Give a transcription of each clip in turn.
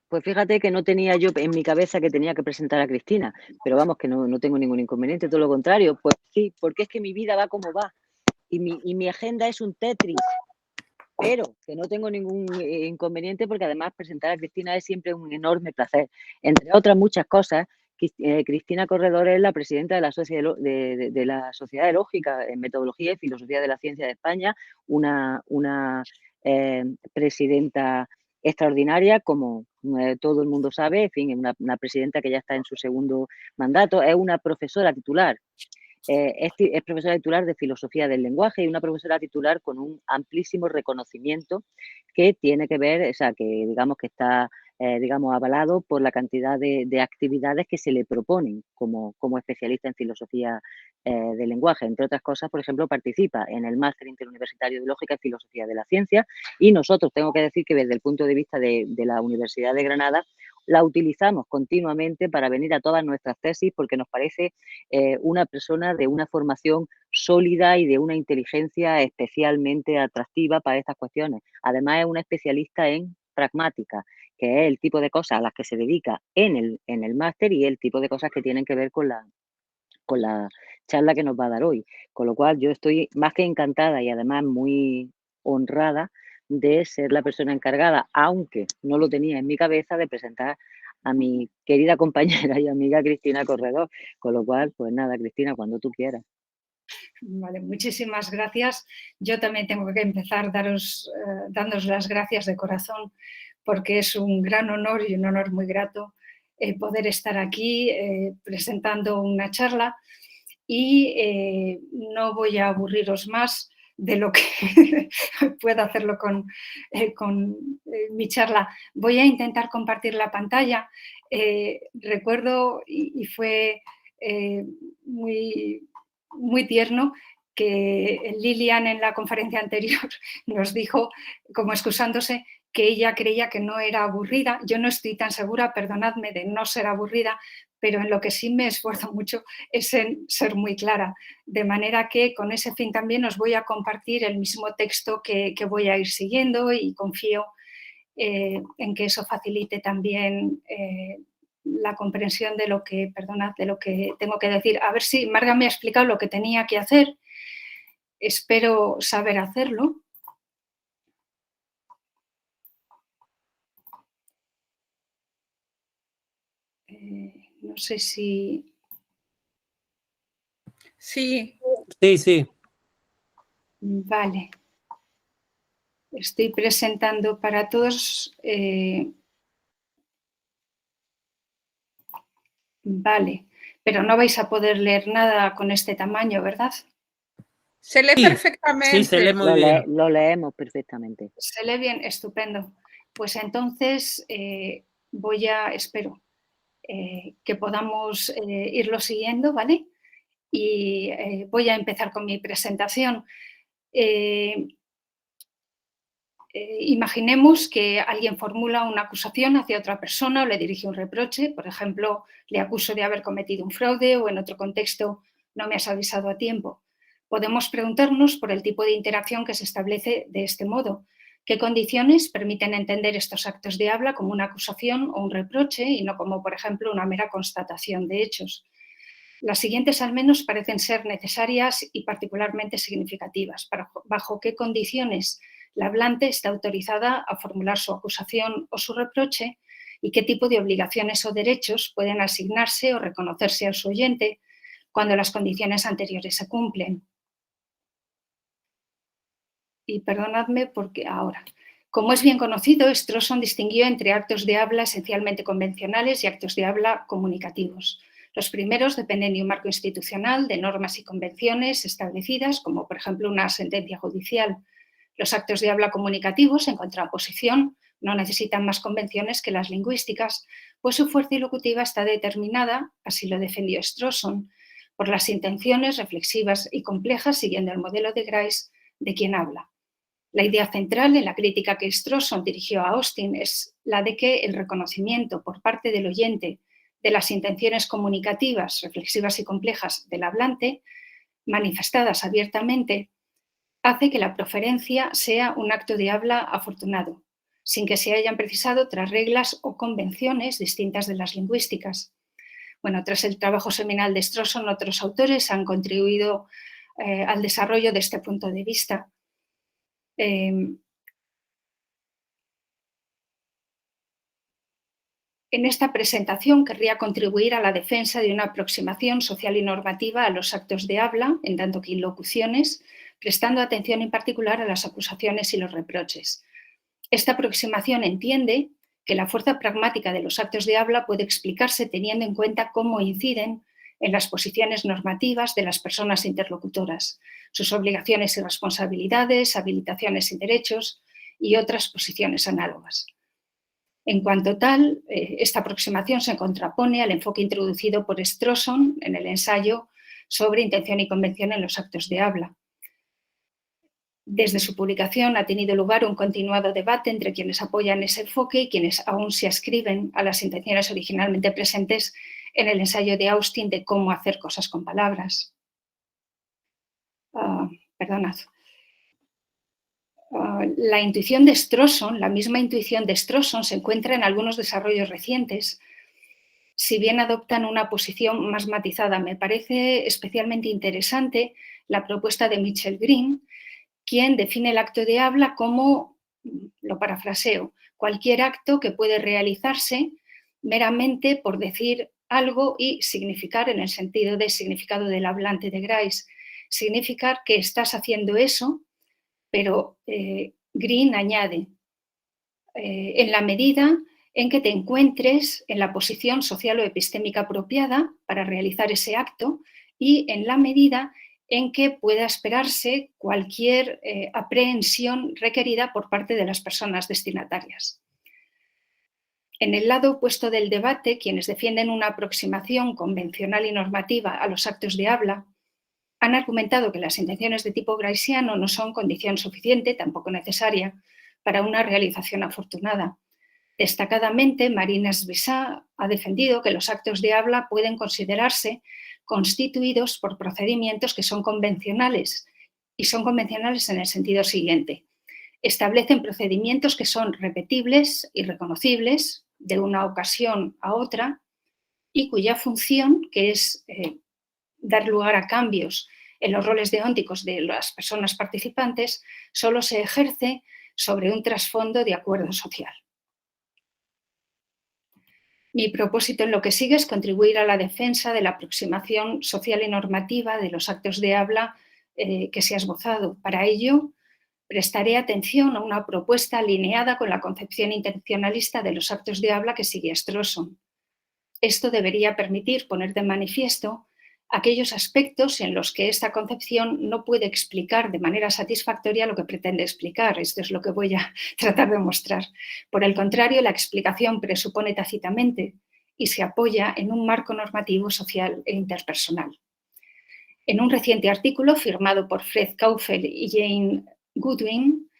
Pues fíjate que no tenía yo en mi cabeza que tenía que presentar a Cristina, pero vamos, que no tengo ningún inconveniente, todo lo contrario. Pues sí, porque es que mi vida va como va y mi agenda es un Tetris, pero que no tengo ningún inconveniente porque además presentar a Cristina es siempre un enorme placer. Entre otras muchas cosas, Cristina Corredor es la presidenta de la Sociedad de Lógica en Metodología y Filosofía de la Ciencia de España, una presidenta extraordinaria, como todo el mundo sabe, en fin, es una presidenta que ya está en su segundo mandato, es una profesora titular. Es profesora titular de Filosofía del Lenguaje y una profesora titular con un amplísimo reconocimiento que tiene que ver, o sea, que digamos que está digamos, avalado por la cantidad de actividades que se le proponen como especialista en filosofía del lenguaje. Entre otras cosas, por ejemplo, participa en el Máster Interuniversitario de Lógica y Filosofía de la Ciencia y nosotros, tengo que decir que desde el punto de vista de la Universidad de Granada, la utilizamos continuamente para venir a todas nuestras tesis porque nos parece una persona de una formación sólida y de una inteligencia especialmente atractiva para estas cuestiones. Además, es una especialista en pragmática, que es el tipo de cosas a las que se dedica en el máster y el tipo de cosas que tienen que ver con la charla que nos va a dar hoy. Con lo cual, yo estoy más que encantada y además muy honrada de ser la persona encargada, aunque no lo tenía en mi cabeza, de presentar a mi querida compañera y amiga Cristina Corredor. Con lo cual, pues nada, Cristina, cuando tú quieras. Vale, muchísimas gracias. Yo también tengo que empezar dándoos las gracias de corazón porque es un gran honor y un honor muy grato poder estar aquí presentando una charla y no voy a aburriros más de lo que puedo hacerlo con mi charla. Voy a intentar compartir la pantalla. Recuerdo y fue muy, muy tierno que Lilian en la conferencia anterior nos dijo, como excusándose, que ella creía que no era aburrida. Yo no estoy tan segura, perdonadme, de no ser aburrida, pero en lo que sí me esfuerzo mucho es en ser muy clara. De manera que con ese fin también os voy a compartir el mismo texto que voy a ir siguiendo y confío en que eso facilite también la comprensión de lo que, perdonad, de lo que tengo que decir. A ver si Marga me ha explicado lo que tenía que hacer. Espero saber hacerlo. No sé si... Sí. Sí, sí. Vale. Estoy presentando para todos. Vale, pero no vais a poder leer nada con este tamaño, ¿verdad? Se lee Sí, perfectamente. sí, se lee muy bien. Lo leemos perfectamente. Se lee bien, estupendo. Pues entonces espero que podamos irlo siguiendo, ¿vale? Y voy a empezar con mi presentación. Imaginemos que alguien formula una acusación hacia otra persona o le dirige un reproche. Por ejemplo, le acuso de haber cometido un fraude o en otro contexto no me has avisado a tiempo. Podemos preguntarnos por el tipo de interacción que se establece de este modo. ¿Qué condiciones permiten entender estos actos de habla como una acusación o un reproche y no como, por ejemplo, una mera constatación de hechos? Las siguientes al menos parecen ser necesarias y particularmente significativas. ¿Bajo qué condiciones la hablante está autorizada a formular su acusación o su reproche y qué tipo de obligaciones o derechos pueden asignarse o reconocerse a su oyente cuando las condiciones anteriores se cumplen? Y perdonadme porque ahora. Como es bien conocido, Strawson distinguió entre actos de habla esencialmente convencionales y actos de habla comunicativos. Los primeros dependen de un marco institucional, de normas y convenciones establecidas, como por ejemplo una sentencia judicial. Los actos de habla comunicativos, en contraposición, no necesitan más convenciones que las lingüísticas, pues su fuerza ilocutiva está determinada, así lo defendió Strawson, por las intenciones reflexivas y complejas siguiendo el modelo de Grice de quien habla. La idea central en la crítica que Strawson dirigió a Austin es la de que el reconocimiento por parte del oyente de las intenciones comunicativas, reflexivas y complejas del hablante, manifestadas abiertamente, hace que la proferencia sea un acto de habla afortunado. sin que se hayan precisado otras reglas o convenciones distintas de las lingüísticas. Bueno, tras el trabajo seminal de Strawson, otros autores han contribuido al desarrollo de este punto de vista. En esta presentación querría contribuir a la defensa de una aproximación social y normativa a los actos de habla, en tanto que locuciones, prestando atención en particular a las acusaciones y los reproches. Esta aproximación entiende que la fuerza pragmática de los actos de habla puede explicarse teniendo en cuenta cómo inciden en las posiciones normativas de las personas interlocutoras, sus obligaciones y responsabilidades, habilitaciones y derechos y otras posiciones análogas. En cuanto tal, esta aproximación se contrapone al enfoque introducido por Strawson en el ensayo sobre intención y convención en los actos de habla. Desde su publicación ha tenido lugar un continuado debate entre quienes apoyan ese enfoque y quienes aún se ascriben a las intenciones originalmente presentes en el ensayo de Austin de cómo hacer cosas con palabras. Perdonad. La intuición de Strawson, la misma intuición de Strawson, se encuentra en algunos desarrollos recientes, si bien adoptan una posición más matizada. Me parece especialmente interesante la propuesta de Mitchell Green, quien define el acto de habla como, lo parafraseo, cualquier acto que puede realizarse meramente por decir algo y significar, en el sentido de significado del hablante de Grice, significar que estás haciendo eso, pero Green añade, en la medida en que te encuentres en la posición social o epistémica apropiada para realizar ese acto y en la medida en que pueda esperarse cualquier aprehensión requerida por parte de las personas destinatarias. En el lado opuesto del debate, quienes defienden una aproximación convencional y normativa a los actos de habla han argumentado que las intenciones de tipo griceano no son condición suficiente, tampoco necesaria, para una realización afortunada. Destacadamente, Marina Sbisa ha defendido que los actos de habla pueden considerarse constituidos por procedimientos que son convencionales, y son convencionales en el sentido siguiente. Establecen procedimientos que son repetibles y reconocibles de una ocasión a otra y cuya función, que es dar lugar a cambios en los roles deónticos de las personas participantes, solo se ejerce sobre un trasfondo de acuerdo social. Mi propósito en lo que sigue es contribuir a la defensa de la aproximación social y normativa de los actos de habla que se ha esbozado. Para ello, prestaré atención a una propuesta alineada con la concepción intencionalista de los actos de habla que sigue Strawson. Esto debería permitir poner de manifiesto aquellos aspectos en los que esta concepción no puede explicar de manera satisfactoria lo que pretende explicar. Esto es lo que voy a tratar de mostrar. Por el contrario, la explicación presupone tácitamente y se apoya en un marco normativo social e interpersonal. En un reciente artículo firmado por Fred Kaufel y Jane Goodwin,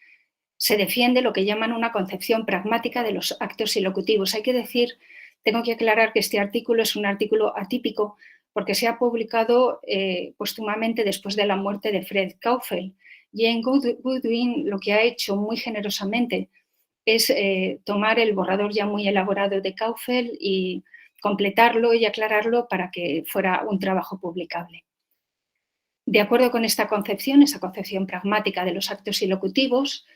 se defiende lo que llaman una concepción pragmática de los actos ilocutivos. Hay que decir, tengo que aclarar que este artículo es un artículo atípico porque se ha publicado póstumamente después de la muerte de Fred Kaufel. Jane Goodwin lo que ha hecho muy generosamente es tomar el borrador ya muy elaborado de Kaufel y completarlo y aclararlo para que fuera un trabajo publicable. De acuerdo con esta concepción, esa concepción pragmática de los actos ilocutivos,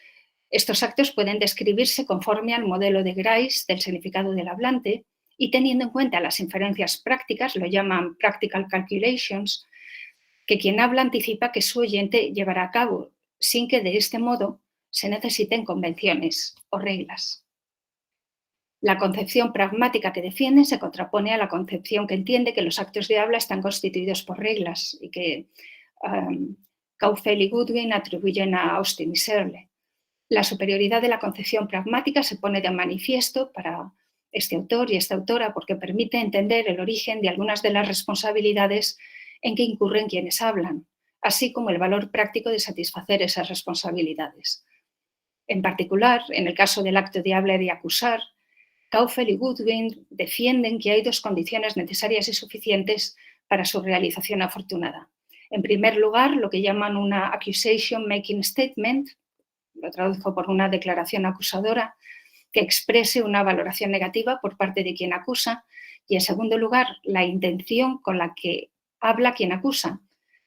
estos actos pueden describirse conforme al modelo de Grice del significado del hablante y teniendo en cuenta las inferencias prácticas, lo llaman practical calculations, que quien habla anticipa que su oyente llevará a cabo, sin que de este modo se necesiten convenciones o reglas. La concepción pragmática que defiende se contrapone a la concepción que entiende que los actos de habla están constituidos por reglas y que Kaufel y Goodwin atribuyen a Austin y Searle. La superioridad de la concepción pragmática se pone de manifiesto para este autor y esta autora porque permite entender el origen de algunas de las responsabilidades en que incurren quienes hablan, así como el valor práctico de satisfacer esas responsabilidades. En particular, en el caso del acto de habla y de acusar, Kaufel y Goodwin defienden que hay dos condiciones necesarias y suficientes para su realización afortunada. En primer lugar, lo que llaman una accusation making statement, lo traduzco por una declaración acusadora, que exprese una valoración negativa por parte de quien acusa y, en segundo lugar, la intención con la que habla quien acusa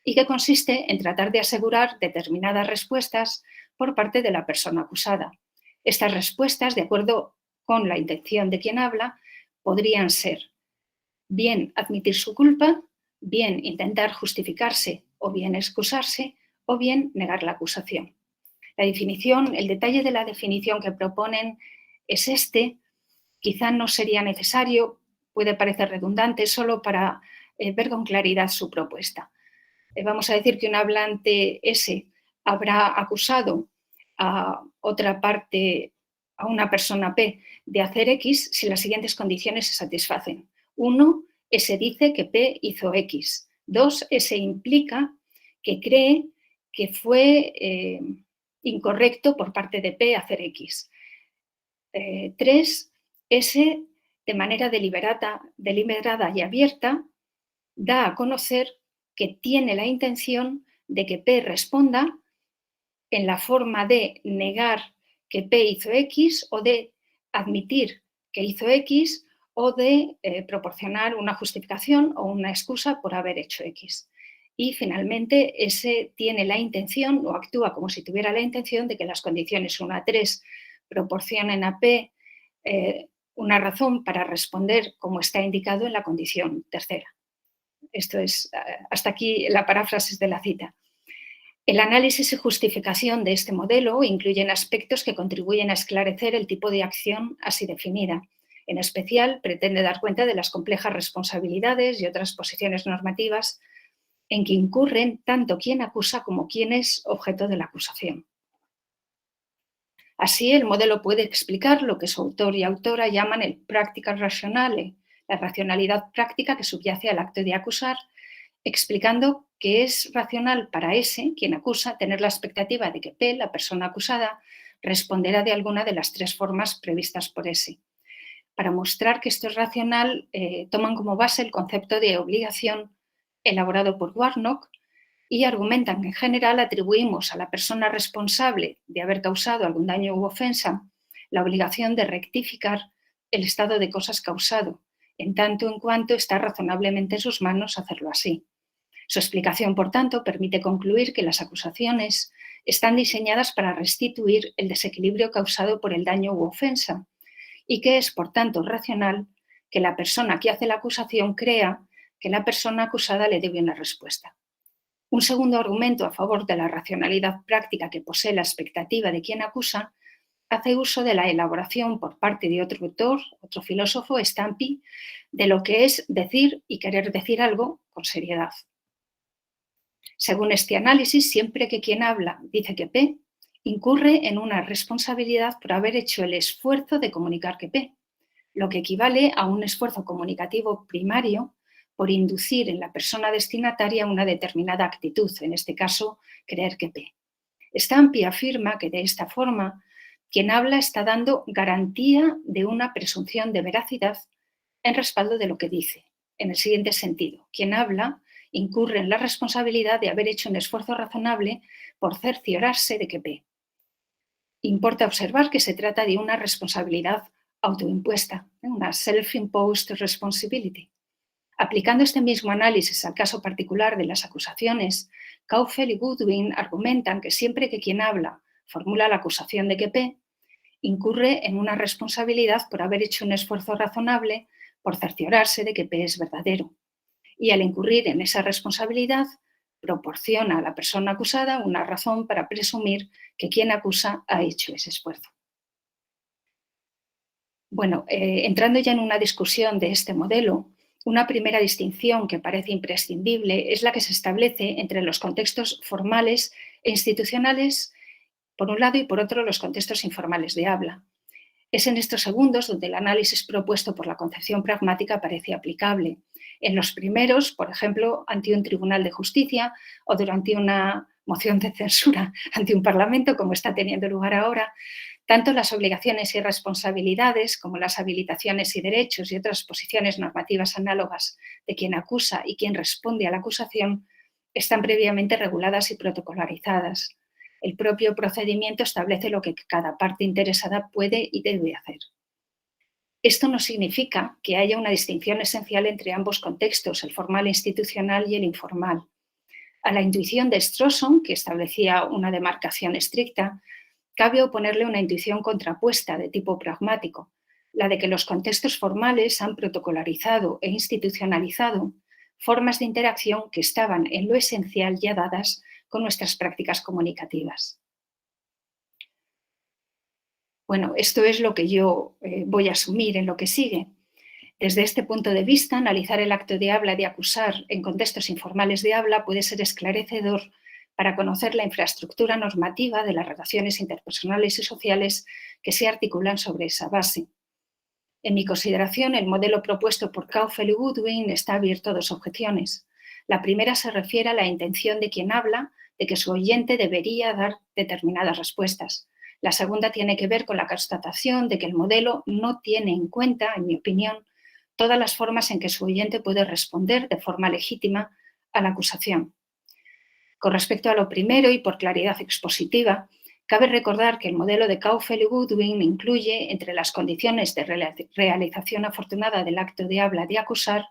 y que consiste en tratar de asegurar determinadas respuestas por parte de la persona acusada. Estas respuestas, de acuerdo con la intención de quien habla, podrían ser bien admitir su culpa, bien intentar justificarse o bien excusarse o bien negar la acusación. La definición, el detalle de la definición que proponen es este. Quizá no sería necesario, puede parecer redundante, solo para ver con claridad su propuesta. Vamos a decir que un hablante S habrá acusado a otra parte, a una persona P, de hacer X si las siguientes condiciones se satisfacen. 1, S dice que P hizo X. 2, S implica que cree que fue incorrecto por parte de P hacer X. 3, S, de manera deliberada y abierta, da a conocer que tiene la intención de que P responda en la forma de negar que P hizo X o de admitir que hizo X o de proporcionar una justificación o una excusa por haber hecho X. Y finalmente, S tiene la intención o actúa como si tuviera la intención de que las condiciones 1 a 3 proporcionen a P una razón para responder como está indicado en la condición tercera. Esto es, hasta aquí la paráfrasis de la cita. El análisis y justificación de este modelo incluyen aspectos que contribuyen a esclarecer el tipo de acción así definida. En especial, pretende dar cuenta de las complejas responsabilidades y otras posiciones normativas en que incurren tanto quien acusa como quien es objeto de la acusación. Así, el modelo puede explicar lo que su autor y autora llaman el practical rationale, la racionalidad práctica que subyace al acto de acusar, explicando que es racional para S, quien acusa, tener la expectativa de que P, la persona acusada, responderá de alguna de las 3 formas previstas por S. Para mostrar que esto es racional, toman como base el concepto de obligación elaborado por Warnock y argumentan que en general atribuimos a la persona responsable de haber causado algún daño u ofensa la obligación de rectificar el estado de cosas causado, en tanto en cuanto está razonablemente en sus manos hacerlo así. Su explicación, por tanto, permite concluir que las acusaciones están diseñadas para restituir el desequilibrio causado por el daño u ofensa y que es, por tanto, racional que la persona que hace la acusación crea que la persona acusada le debe una respuesta. Un segundo argumento a favor de la racionalidad práctica que posee la expectativa de quien acusa hace uso de la elaboración por parte de otro autor, otro filósofo, Stampy, de lo que es decir y querer decir algo con seriedad. Según este análisis, siempre que quien habla dice que P, incurre en una responsabilidad por haber hecho el esfuerzo de comunicar que P, lo que equivale a un esfuerzo comunicativo primario por inducir en la persona destinataria una determinada actitud, en este caso, creer que P. Stampy afirma que de esta forma, quien habla está dando garantía de una presunción de veracidad en respaldo de lo que dice. En el siguiente sentido, quien habla incurre en la responsabilidad de haber hecho un esfuerzo razonable por cerciorarse de que P. Importa observar que se trata de una responsabilidad autoimpuesta, una self-imposed responsibility. Aplicando este mismo análisis al caso particular de las acusaciones, Kaufel y Goodwin argumentan que siempre que quien habla formula la acusación de que P, incurre en una responsabilidad por haber hecho un esfuerzo razonable por cerciorarse de que P es verdadero. Y al incurrir en esa responsabilidad, proporciona a la persona acusada una razón para presumir que quien acusa ha hecho ese esfuerzo. Bueno, entrando ya en una discusión de este modelo, una primera distinción que parece imprescindible es la que se establece entre los contextos formales e institucionales, por un lado, y por otro, los contextos informales de habla. Es en estos segundos donde el análisis propuesto por la concepción pragmática parece aplicable. En los primeros, por ejemplo, ante un tribunal de justicia o durante una moción de censura ante un parlamento, como está teniendo lugar ahora, tanto las obligaciones y responsabilidades como las habilitaciones y derechos y otras posiciones normativas análogas de quien acusa y quien responde a la acusación están previamente reguladas y protocolarizadas. El propio procedimiento establece lo que cada parte interesada puede y debe hacer. Esto no significa que haya una distinción esencial entre ambos contextos, el formal institucional y el informal. A la intuición de Strawson, que establecía una demarcación estricta, cabe oponerle una intuición contrapuesta de tipo pragmático, la de que los contextos formales han protocolarizado e institucionalizado formas de interacción que estaban en lo esencial ya dadas con nuestras prácticas comunicativas. Bueno, esto es lo que yo voy a asumir en lo que sigue. Desde este punto de vista, analizar el acto de habla de acusar en contextos informales de habla puede ser esclarecedor para conocer la infraestructura normativa de las relaciones interpersonales y sociales que se articulan sobre esa base. En mi consideración, el modelo propuesto por Caufel y Goodwin está abierto a dos objeciones. La primera se refiere a la intención de quien habla de que su oyente debería dar determinadas respuestas. La segunda tiene que ver con la constatación de que el modelo no tiene en cuenta, en mi opinión, todas las formas en que su oyente puede responder de forma legítima a la acusación. Con respecto a lo primero y por claridad expositiva, cabe recordar que el modelo de Caufel y Goodwin incluye, entre las condiciones de realización afortunada del acto de habla de acusar,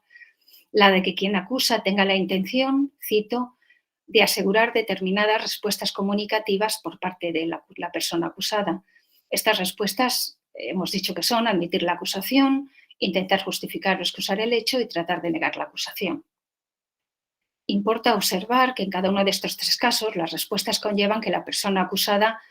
la de que quien acusa tenga la intención, cito, de asegurar determinadas respuestas comunicativas por parte de la persona acusada. Estas respuestas hemos dicho que son admitir la acusación, intentar justificar o excusar el hecho y tratar de negar la acusación. Importa observar que en cada uno de estos tres casos las respuestas conllevan que la persona acusada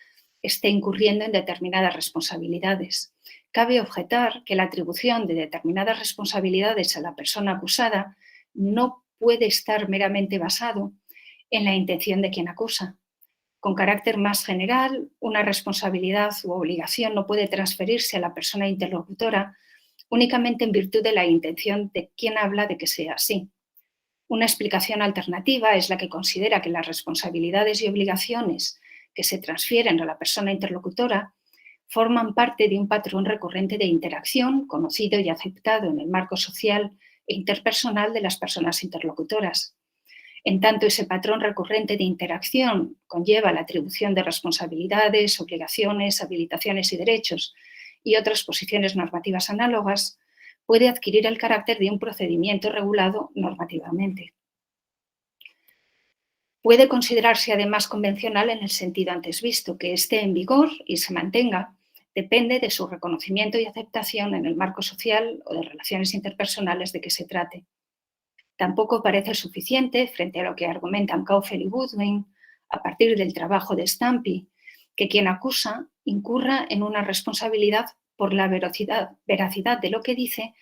esté incurriendo en determinadas responsabilidades. Cabe objetar que la atribución de determinadas responsabilidades a la persona acusada no puede estar meramente basado en la intención de quien acusa. Con carácter más general, una responsabilidad u obligación no puede transferirse a la persona interlocutora únicamente en virtud de la intención de quien habla de que sea así. Una explicación alternativa es la que considera que las responsabilidades y obligaciones que se transfieren a la persona interlocutora forman parte de un patrón recurrente de interacción conocido y aceptado en el marco social e interpersonal de las personas interlocutoras. En tanto, ese patrón recurrente de interacción conlleva la atribución de responsabilidades, obligaciones, habilitaciones y derechos y otras posiciones normativas análogas, puede adquirir el carácter de un procedimiento regulado normativamente. Puede considerarse además convencional en el sentido antes visto, que esté en vigor y se mantenga depende de su reconocimiento y aceptación en el marco social o de relaciones interpersonales de que se trate. Tampoco parece suficiente, frente a lo que argumentan Caufel y Goodwin, a partir del trabajo de Stampy, que quien acusa incurra en una responsabilidad por la veracidad de lo que dice,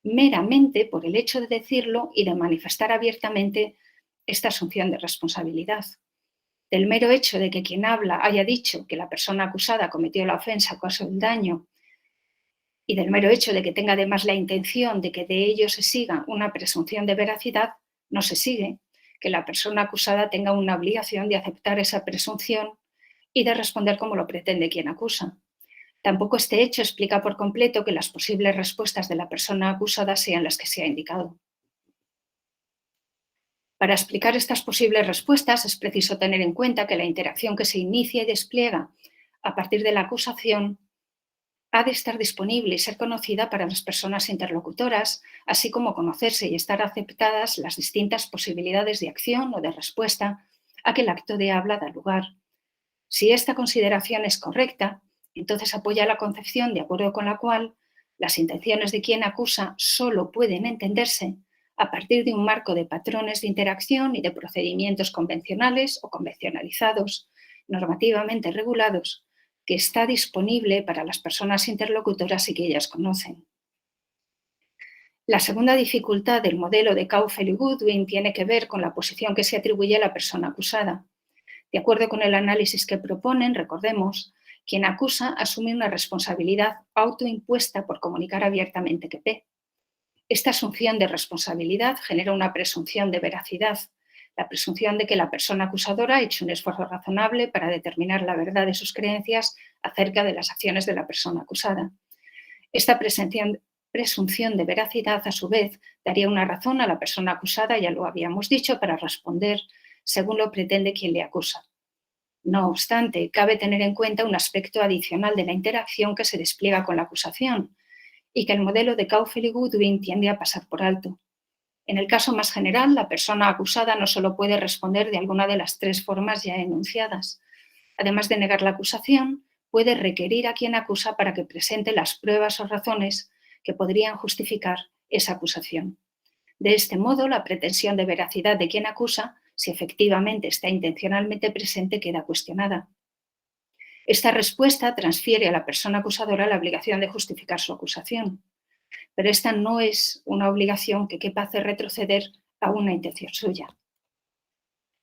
meramente por el hecho de decirlo y de manifestar abiertamente esta asunción de responsabilidad. Del mero hecho de que quien habla haya dicho que la persona acusada cometió la ofensa o causó el daño, y del mero hecho de que tenga además la intención de que de ello se siga una presunción de veracidad, no se sigue que la persona acusada tenga una obligación de aceptar esa presunción y de responder como lo pretende quien acusa. Tampoco este hecho explica por completo que las posibles respuestas de la persona acusada sean las que se ha indicado. Para explicar estas posibles respuestas es preciso tener en cuenta que la interacción que se inicia y despliega a partir de la acusación ha de estar disponible y ser conocida para las personas interlocutoras, así como conocerse y estar aceptadas las distintas posibilidades de acción o de respuesta a que el acto de habla da lugar. Si esta consideración es correcta, entonces apoya la concepción de acuerdo con la cual las intenciones de quien acusa solo pueden entenderse a partir de un marco de patrones de interacción y de procedimientos convencionales o convencionalizados, normativamente regulados, que está disponible para las personas interlocutoras y que ellas conocen. La segunda dificultad del modelo de Caufel y Goodwin tiene que ver con la posición que se atribuye a la persona acusada. De acuerdo con el análisis que proponen, recordemos, quien acusa asume una responsabilidad autoimpuesta por comunicar abiertamente que ve. Esta asunción de responsabilidad genera una presunción de veracidad, la presunción de que la persona acusadora ha hecho un esfuerzo razonable para determinar la verdad de sus creencias acerca de las acciones de la persona acusada. Esta presunción de veracidad, a su vez, daría una razón a la persona acusada, ya lo habíamos dicho, para responder según lo pretende quien le acusa. No obstante, cabe tener en cuenta un aspecto adicional de la interacción que se despliega con la acusación y que el modelo de Caufel y Goodwin tiende a pasar por alto. En el caso más general, la persona acusada no solo puede responder de alguna de las 3 formas ya enunciadas. Además de negar la acusación, puede requerir a quien acusa para que presente las pruebas o razones que podrían justificar esa acusación. De este modo, la pretensión de veracidad de quien acusa, si efectivamente está intencionalmente presente, queda cuestionada. Esta respuesta transfiere a la persona acusadora la obligación de justificar su acusación, pero esta no es una obligación que quepa hacer retroceder a una intención suya.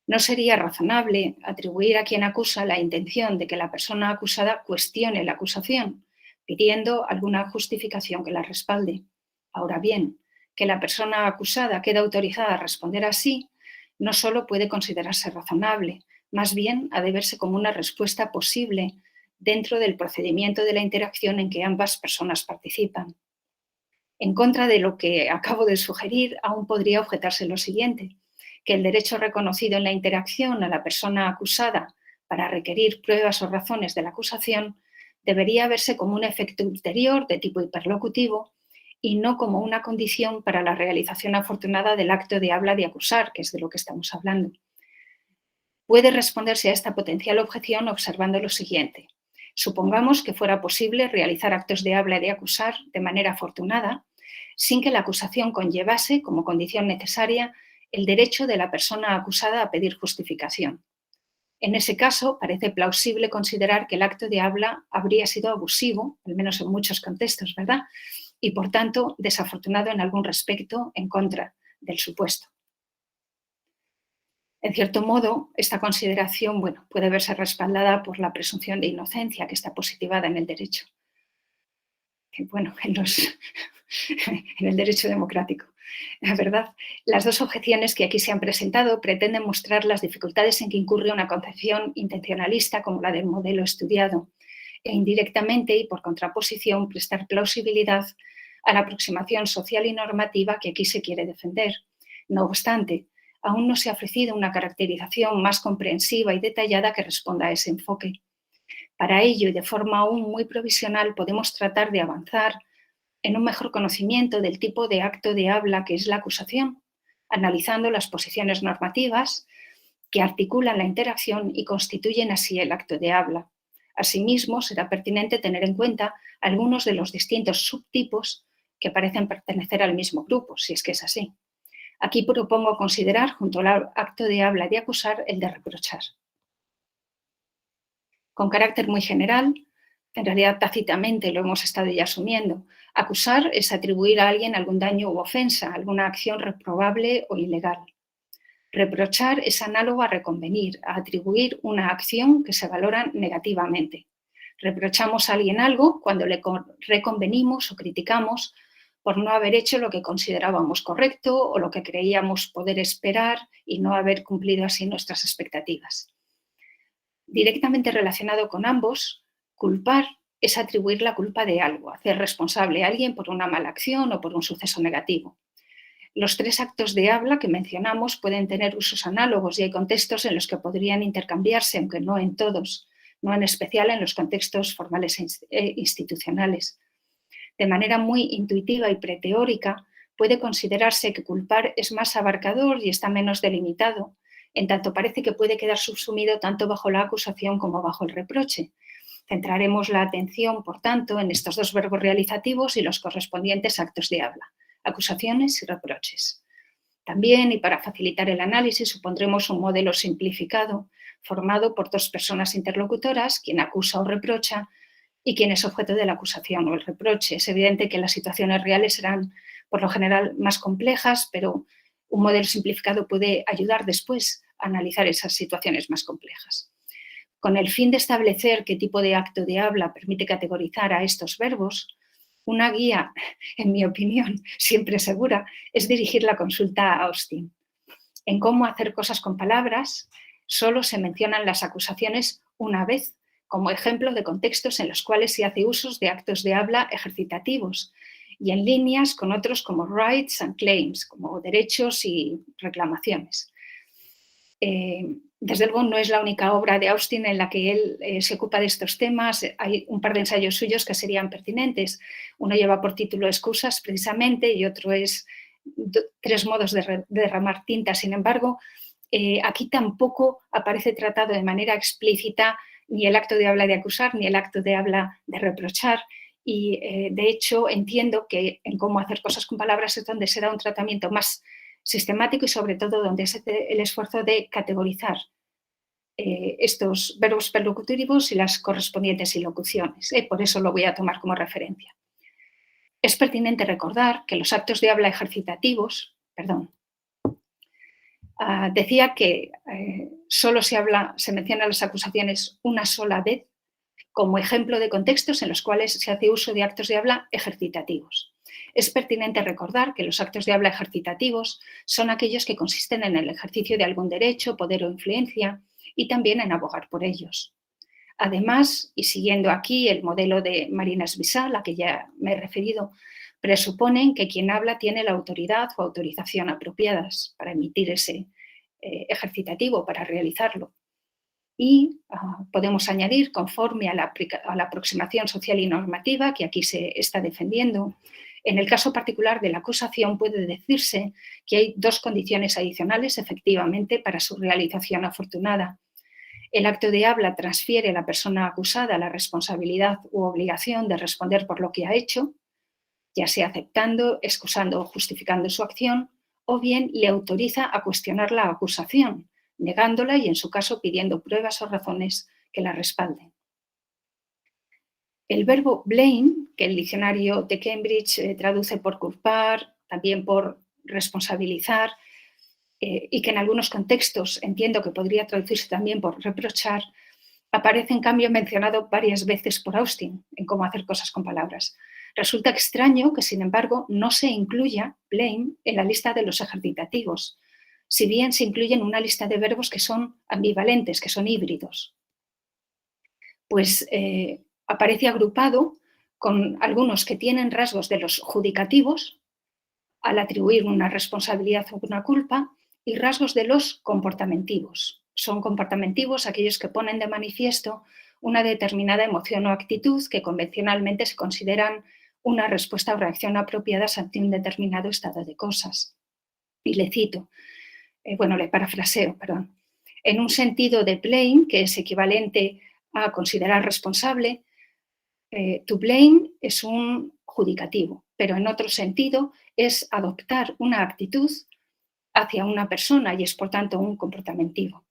No sería razonable atribuir a quien acusa la intención de que la persona acusada cuestione la acusación, pidiendo alguna justificación que la respalde. Ahora bien, que la persona acusada quede autorizada a responder así, no solo puede considerarse razonable, más bien ha de verse como una respuesta posible dentro del procedimiento de la interacción en que ambas personas participan. En contra de lo que acabo de sugerir, aún podría objetarse lo siguiente, que el derecho reconocido en la interacción a la persona acusada para requerir pruebas o razones de la acusación debería verse como un efecto ulterior de tipo hiperlocutivo y no como una condición para la realización afortunada del acto de habla de acusar, que es de lo que estamos hablando. Puede responderse a esta potencial objeción observando lo siguiente. Supongamos que fuera posible realizar actos de habla y de acusar de manera afortunada, sin que la acusación conllevase, como condición necesaria, el derecho de la persona acusada a pedir justificación. En ese caso, parece plausible considerar que el acto de habla habría sido abusivo, al menos en muchos contextos, ¿verdad? Y, por tanto, desafortunado en algún respecto en contra del supuesto. En cierto modo, esta consideración puede verse respaldada por la presunción de inocencia que está positivada en el derecho. En el derecho democrático. La verdad, las 2 objeciones que aquí se han presentado pretenden mostrar las dificultades en que incurre una concepción intencionalista como la del modelo estudiado e indirectamente y por contraposición prestar plausibilidad a la aproximación social y normativa que aquí se quiere defender. No obstante, aún no se ha ofrecido una caracterización más comprensiva y detallada que responda a ese enfoque. Para ello, y de forma aún muy provisional, podemos tratar de avanzar en un mejor conocimiento del tipo de acto de habla que es la acusación, analizando las posiciones normativas que articulan la interacción y constituyen así el acto de habla. Asimismo, será pertinente tener en cuenta algunos de los distintos subtipos que parecen pertenecer al mismo grupo, si es que es así. Aquí propongo considerar, junto al acto de habla y de acusar, el de reprochar. Con carácter muy general, en realidad tácitamente lo hemos estado ya asumiendo, acusar es atribuir a alguien algún daño u ofensa, alguna acción reprobable o ilegal. Reprochar es análogo a reconvenir, a atribuir una acción que se valora negativamente. Reprochamos a alguien algo cuando le reconvenimos o criticamos por no haber hecho lo que considerábamos correcto o lo que creíamos poder esperar y no haber cumplido así nuestras expectativas. Directamente relacionado con ambos, culpar es atribuir la culpa de algo, hacer responsable a alguien por una mala acción o por un suceso negativo. Los 3 actos de habla que mencionamos pueden tener usos análogos y hay contextos en los que podrían intercambiarse, aunque no en todos, no en especial en los contextos formales e institucionales. De manera muy intuitiva y preteórica, puede considerarse que culpar es más abarcador y está menos delimitado, en tanto parece que puede quedar subsumido tanto bajo la acusación como bajo el reproche. Centraremos la atención, por tanto, en estos 2 verbos realizativos y los correspondientes actos de habla, acusaciones y reproches. También, y para facilitar el análisis, supondremos un modelo simplificado formado por 2 personas interlocutoras, quien acusa o reprocha, y quien es objeto de la acusación o el reproche. Es evidente que las situaciones reales serán, por lo general, más complejas, pero un modelo simplificado puede ayudar después a analizar esas situaciones más complejas. Con el fin de establecer qué tipo de acto de habla permite categorizar a estos verbos, una guía, en mi opinión, siempre segura, es dirigir la consulta a Austin. En cómo hacer cosas con palabras, solo se mencionan las acusaciones una vez, como ejemplo de contextos en los cuales se hace usos de actos de habla ejercitativos y en líneas con otros como rights and claims, como derechos y reclamaciones. Desde luego no es la única obra de Austin en la que él se ocupa de estos temas. Hay un par de ensayos suyos que serían pertinentes. Uno lleva por título Excusas, precisamente, y otro es 3 modos de derramar tinta. Sin embargo, aquí tampoco aparece tratado de manera explícita ni el acto de habla de acusar ni el acto de habla de reprochar. Y, de hecho, entiendo que en cómo hacer cosas con palabras es donde se da un tratamiento más sistemático y, sobre todo, donde se hace el esfuerzo de categorizar estos verbos perlocutivos y las correspondientes ilocuciones. Por eso lo voy a tomar como referencia. Es pertinente recordar que los actos de habla ejercitativos, decía que solo se mencionan las acusaciones una sola vez como ejemplo de contextos en los cuales se hace uso de actos de habla ejercitativos. Es pertinente recordar que los actos de habla ejercitativos son aquellos que consisten en el ejercicio de algún derecho, poder o influencia y también en abogar por ellos. Además, y siguiendo aquí el modelo de Marina Svisal, a la que ya me he referido, presuponen que quien habla tiene la autoridad o autorización apropiadas para emitir ese ejercitativo, para realizarlo. Y podemos añadir, conforme a la aproximación social y normativa que aquí se está defendiendo, en el caso particular de la acusación puede decirse que hay 2 condiciones adicionales, efectivamente, para su realización afortunada. El acto de habla transfiere a la persona acusada la responsabilidad u obligación de responder por lo que ha hecho, ya sea aceptando, excusando o justificando su acción, o bien le autoriza a cuestionar la acusación, negándola y, en su caso, pidiendo pruebas o razones que la respalden. El verbo blame, que el diccionario de Cambridge traduce por culpar, también por responsabilizar, y que en algunos contextos entiendo que podría traducirse también por reprochar, aparece en cambio mencionado varias veces por Austin en cómo hacer cosas con palabras. Resulta extraño que, sin embargo, no se incluya blame en la lista de los ejercitativos, si bien se incluye en una lista de verbos que son ambivalentes, que son híbridos. Pues aparece agrupado con algunos que tienen rasgos de los judicativos al atribuir una responsabilidad o una culpa y rasgos de los comportamentivos. Son comportamentivos aquellos que ponen de manifiesto una determinada emoción o actitud que convencionalmente se consideran una respuesta o reacción apropiadas ante un determinado estado de cosas. Y le cito, le parafraseo, perdón. En un sentido de blame, que es equivalente a considerar responsable, to blame es un judicativo, pero en otro sentido es adoptar una actitud hacia una persona y es, por tanto, un comportamentivo.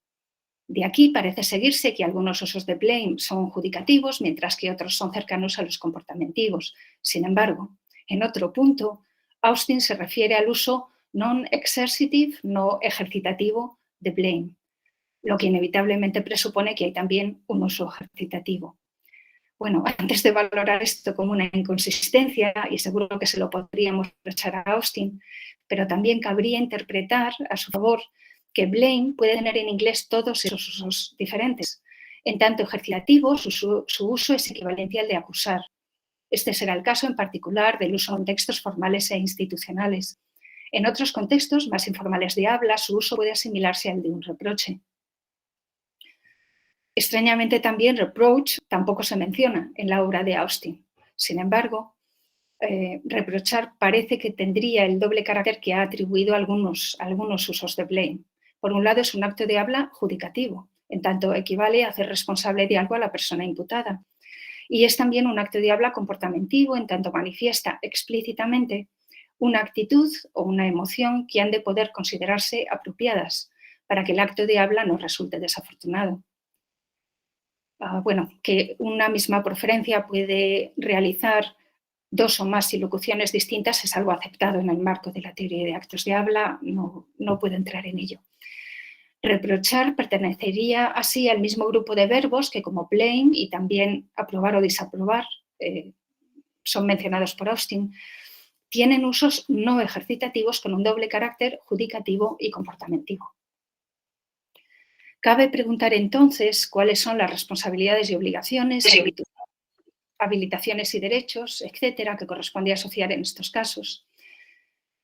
De aquí parece seguirse que algunos usos de blame son judicativos, mientras que otros son cercanos a los comportamentivos. Sin embargo, en otro punto, Austin se refiere al uso non-exercitive, no ejercitativo, de blame, lo que inevitablemente presupone que hay también un uso ejercitativo. Bueno, antes de valorar esto como una inconsistencia, y seguro que se lo podríamos reprochar a Austin, pero también cabría interpretar a su favor que blame puede tener en inglés todos esos usos diferentes. En tanto ejercitativo, su uso es equivalente al de acusar. Este será el caso en particular del uso en textos formales e institucionales. En otros contextos más informales de habla, su uso puede asimilarse al de un reproche. Extrañamente también reproach tampoco se menciona en la obra de Austin. Sin embargo, reprochar parece que tendría el doble carácter que ha atribuido algunos usos de blame. Por un lado, es un acto de habla judicativo, en tanto equivale a hacer responsable de algo a la persona imputada. Y es también un acto de habla comportamentivo, en tanto manifiesta explícitamente una actitud o una emoción que han de poder considerarse apropiadas para que el acto de habla no resulte desafortunado. Que una misma proferencia puede realizar 2 o más ilocuciones distintas es algo aceptado en el marco de la teoría de actos de habla, no puedo entrar en ello. Reprochar pertenecería así al mismo grupo de verbos que, como blame y también aprobar o desaprobar, son mencionados por Austin, tienen usos no ejercitativos con un doble carácter judicativo y comportamentivo. Cabe preguntar entonces cuáles son las responsabilidades y obligaciones, habilitaciones y derechos, etcétera, que corresponde asociar en estos casos.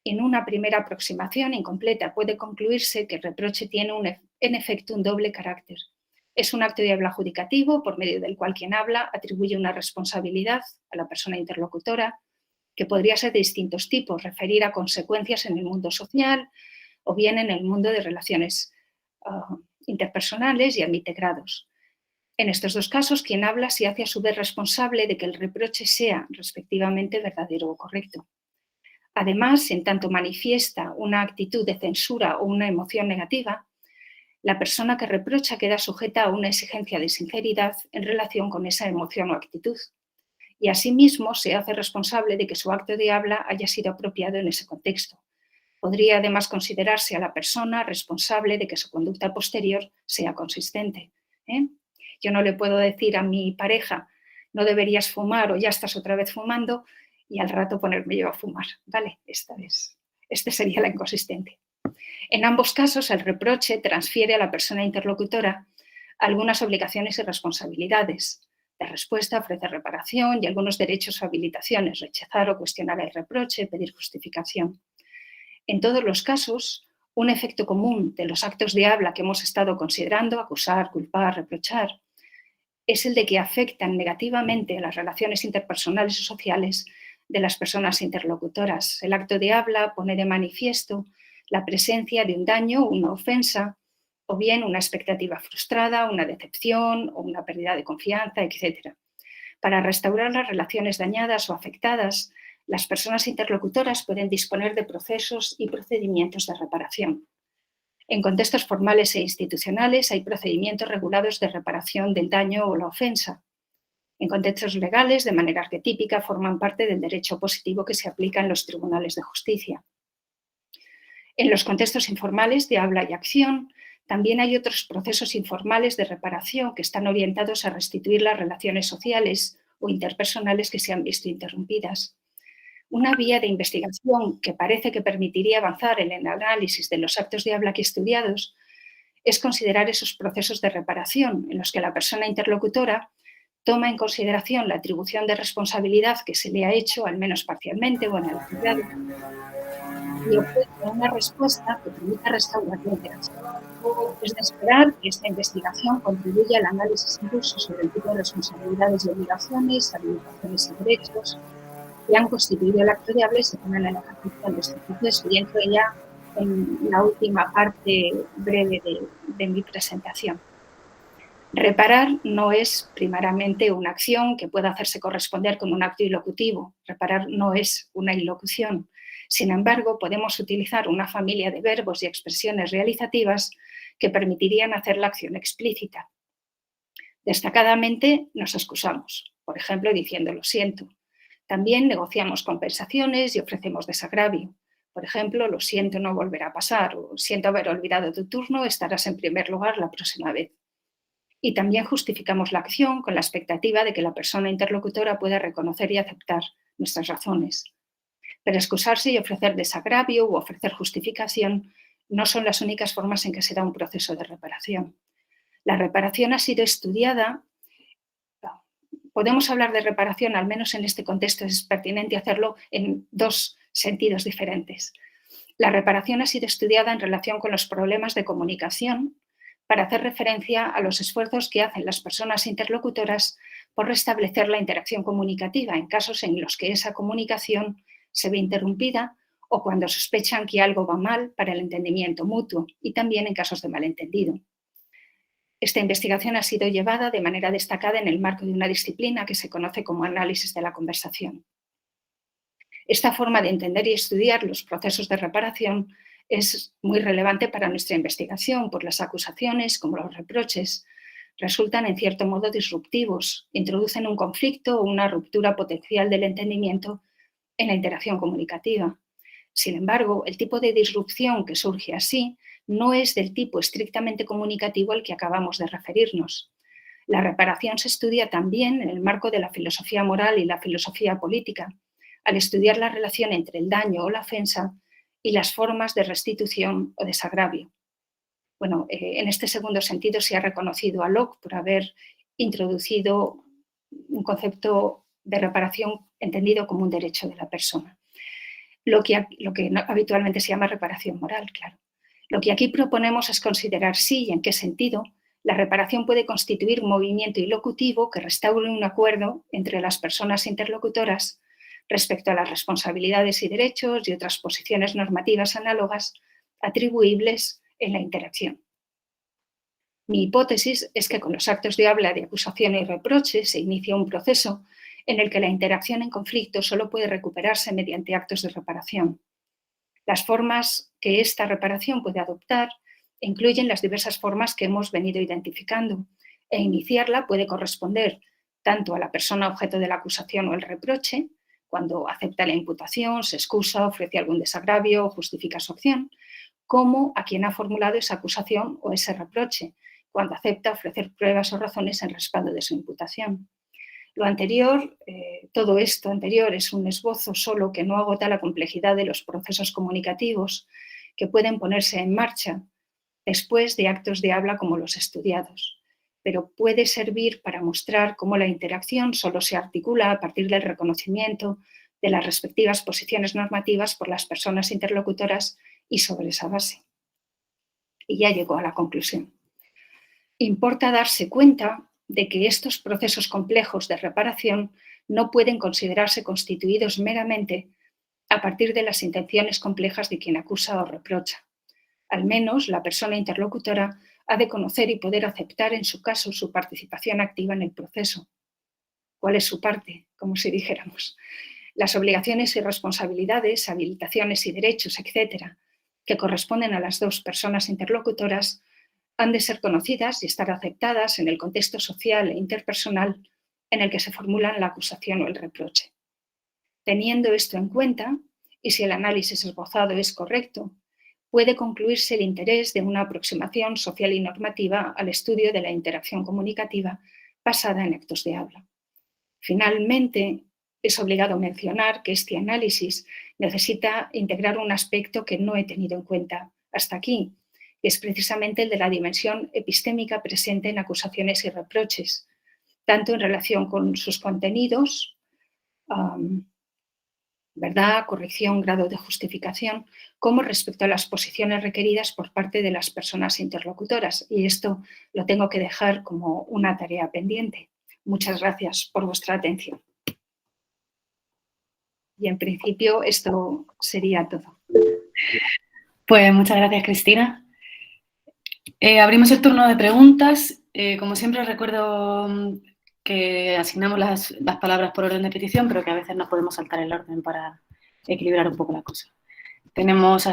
En una primera aproximación incompleta puede concluirse que el reproche tiene un en efecto un doble carácter. Es un acto de habla adjudicativo por medio del cual quien habla atribuye una responsabilidad a la persona interlocutora que podría ser de distintos tipos, referir a consecuencias en el mundo social o bien en el mundo de relaciones interpersonales y admite grados. En estos dos casos, quien habla se hace a su vez responsable de que el reproche sea, respectivamente, verdadero o correcto. Además, en tanto manifiesta una actitud de censura o una emoción negativa, la persona que reprocha queda sujeta a una exigencia de sinceridad en relación con esa emoción o actitud. Y asimismo se hace responsable de que su acto de habla haya sido apropiado en ese contexto. Podría además considerarse a la persona responsable de que su conducta posterior sea consistente. Yo no le puedo decir a mi pareja, no deberías fumar o ya estás otra vez fumando, y al rato ponerme yo a fumar. ¿Vale? Este sería la inconsistente. En ambos casos, el reproche transfiere a la persona interlocutora algunas obligaciones y responsabilidades. De respuesta, ofrecer reparación y algunos derechos o habilitaciones, rechazar o cuestionar el reproche, pedir justificación. En todos los casos, un efecto común de los actos de habla que hemos estado considerando, acusar, culpar, reprochar, es el de que afectan negativamente a las relaciones interpersonales o sociales de las personas interlocutoras. El acto de habla pone de manifiesto la presencia de un daño, una ofensa, o bien una expectativa frustrada, una decepción o una pérdida de confianza, etc. Para restaurar las relaciones dañadas o afectadas, las personas interlocutoras pueden disponer de procesos y procedimientos de reparación. En contextos formales e institucionales hay procedimientos regulados de reparación del daño o la ofensa. En contextos legales, de manera arquetípica, forman parte del derecho positivo que se aplica en los tribunales de justicia. En los contextos informales de habla y acción, también hay otros procesos informales de reparación que están orientados a restituir las relaciones sociales o interpersonales que se han visto interrumpidas. Una vía de investigación que parece que permitiría avanzar en el análisis de los actos de habla aquí estudiados es considerar esos procesos de reparación en los que la persona interlocutora toma en consideración la atribución de responsabilidad que se le ha hecho, al menos parcialmente o en el grado, y ofrece una respuesta que permita restaurar la interacción. Es de esperar que esta investigación contribuya al análisis incluso sobre el tipo de responsabilidades y obligaciones, habilitaciones y derechos que han constituido el acto de habla y se ponen en ejercicio en este proceso. Y entro ya en la última parte breve de mi presentación. Reparar no es primariamente una acción que pueda hacerse corresponder con un acto ilocutivo. Reparar no es una ilocución. Sin embargo, podemos utilizar una familia de verbos y expresiones realizativas que permitirían hacer la acción explícita. Destacadamente nos excusamos, por ejemplo, diciendo lo siento. También negociamos compensaciones y ofrecemos desagravio. Por ejemplo, lo siento, no volverá a pasar, o siento haber olvidado tu turno, estarás en primer lugar la próxima vez. Y también justificamos la acción con la expectativa de que la persona interlocutora pueda reconocer y aceptar nuestras razones. Pero excusarse y ofrecer desagravio u ofrecer justificación no son las únicas formas en que se da un proceso de reparación. La reparación ha sido estudiada. Podemos hablar de reparación, al menos en este contexto es pertinente hacerlo en dos sentidos diferentes. La reparación ha sido estudiada en relación con los problemas de comunicación para hacer referencia a los esfuerzos que hacen las personas interlocutoras por restablecer la interacción comunicativa en casos en los que esa comunicación se ve interrumpida o cuando sospechan que algo va mal para el entendimiento mutuo y también en casos de malentendido. Esta investigación ha sido llevada de manera destacada en el marco de una disciplina que se conoce como análisis de la conversación. Esta forma de entender y estudiar los procesos de reparación es muy relevante para nuestra investigación, pues las acusaciones, como los reproches, resultan en cierto modo disruptivos, introducen un conflicto o una ruptura potencial del entendimiento en la interacción comunicativa. Sin embargo, el tipo de disrupción que surge así no es del tipo estrictamente comunicativo al que acabamos de referirnos. La reparación se estudia también en el marco de la filosofía moral y la filosofía política, al estudiar la relación entre el daño o la ofensa y las formas de restitución o desagravio. Bueno, en este segundo sentido se ha reconocido a Locke por haber introducido un concepto de reparación entendido como un derecho de la persona. Lo que habitualmente se llama reparación moral, claro. Lo que aquí proponemos es considerar si y en qué sentido la reparación puede constituir un movimiento ilocutivo que restaure un acuerdo entre las personas interlocutoras respecto a las responsabilidades y derechos y otras posiciones normativas análogas atribuibles en la interacción. Mi hipótesis es que con los actos de habla de acusación y reproche se inicia un proceso en el que la interacción en conflicto solo puede recuperarse mediante actos de reparación. Las formas que esta reparación puede adoptar incluyen las diversas formas que hemos venido identificando, e iniciarla puede corresponder tanto a la persona objeto de la acusación o el reproche, cuando acepta la imputación, se excusa, ofrece algún desagravio o justifica su acción, como a quien ha formulado esa acusación o ese reproche, cuando acepta ofrecer pruebas o razones en respaldo de su imputación. Lo anterior, todo esto anterior es un esbozo solo que no agota la complejidad de los procesos comunicativos que pueden ponerse en marcha después de actos de habla como los estudiados, pero puede servir para mostrar cómo la interacción solo se articula a partir del reconocimiento de las respectivas posiciones normativas por las personas interlocutoras y sobre esa base. Y ya llegó a la conclusión. Importa darse cuenta de que estos procesos complejos de reparación no pueden considerarse constituidos meramente a partir de las intenciones complejas de quien acusa o reprocha. Al menos la persona interlocutora ha de conocer y poder aceptar en su caso su participación activa en el proceso. ¿Cuál es su parte? Como si dijéramos. Las obligaciones y responsabilidades, habilitaciones y derechos, etcétera, que corresponden a las dos personas interlocutoras han de ser conocidas y estar aceptadas en el contexto social e interpersonal en el que se formulan la acusación o el reproche. Teniendo esto en cuenta, y si el análisis esbozado es correcto, puede concluirse el interés de una aproximación social y normativa al estudio de la interacción comunicativa basada en actos de habla. Finalmente, es obligado mencionar que este análisis necesita integrar un aspecto que no he tenido en cuenta hasta aquí, que es precisamente el de la dimensión epistémica presente en acusaciones y reproches, tanto en relación con sus contenidos, verdad, corrección, grado de justificación, como respecto a las posiciones requeridas por parte de las personas interlocutoras. Y esto lo tengo que dejar como una tarea pendiente. Muchas gracias por vuestra atención. Y en principio esto sería todo. Pues muchas gracias, Cristina. Abrimos el turno de preguntas. Como siempre, recuerdo que asignamos las palabras por orden de petición, pero que a veces no podemos saltar el orden para equilibrar un poco la cosa. Tenemos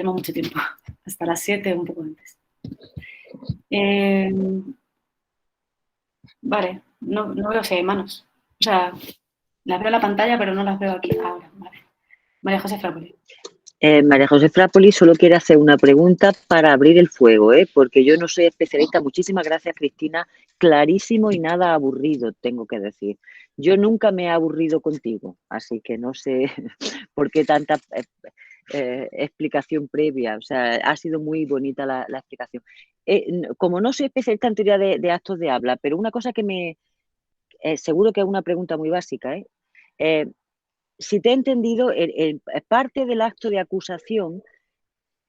mucho tiempo, hasta las 7 o un poco antes. Vale, no veo si hay manos. O sea, las veo en la pantalla, pero no las veo aquí ahora. Vale. María José Frápoli. María José Frápoli solo quiere hacer una pregunta para abrir el fuego, porque yo no soy especialista. Muchísimas gracias, Cristina. Clarísimo y nada aburrido, tengo que decir. Yo nunca me he aburrido contigo, así que no sé por qué tanta explicación previa. O sea, ha sido muy bonita la explicación. Como no soy especialista en teoría de actos de habla, pero una cosa que seguro que es una pregunta muy básica, si te he entendido, parte del acto de acusación,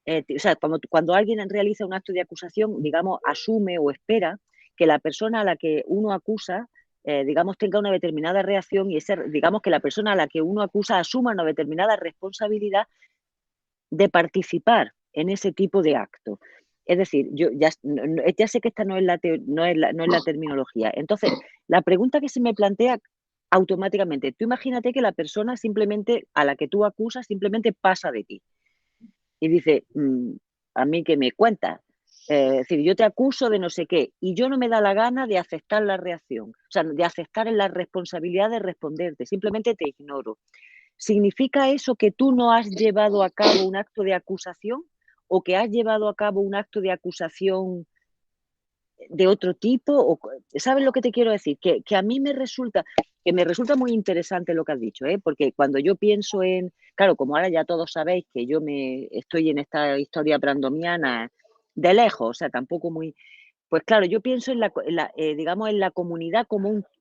o sea, cuando alguien realiza un acto de acusación, digamos, asume o espera que la persona a la que uno acusa, digamos, tenga una determinada reacción y digamos que la persona a la que uno acusa asuma una determinada responsabilidad de participar en ese tipo de acto. Es decir, yo ya sé que esta no es la terminología. Entonces, la pregunta que se me plantea automáticamente, tú imagínate que la persona simplemente a la que tú acusas simplemente pasa de ti y dice, a mí que me cuentas, es decir, yo te acuso de no sé qué y yo no me da la gana de aceptar la reacción, o sea, de aceptar la responsabilidad de responderte, simplemente te ignoro. ¿Significa eso que tú no has llevado a cabo un acto de acusación o que has llevado a cabo un acto de acusación de otro tipo? ¿Sabes lo que te quiero decir? Que a mí me resulta muy interesante lo que has dicho, porque cuando yo pienso claro, como ahora ya todos sabéis que yo estoy en esta historia brandomiana de lejos, o sea, tampoco muy... Pues claro, yo pienso digamos, en la comunidad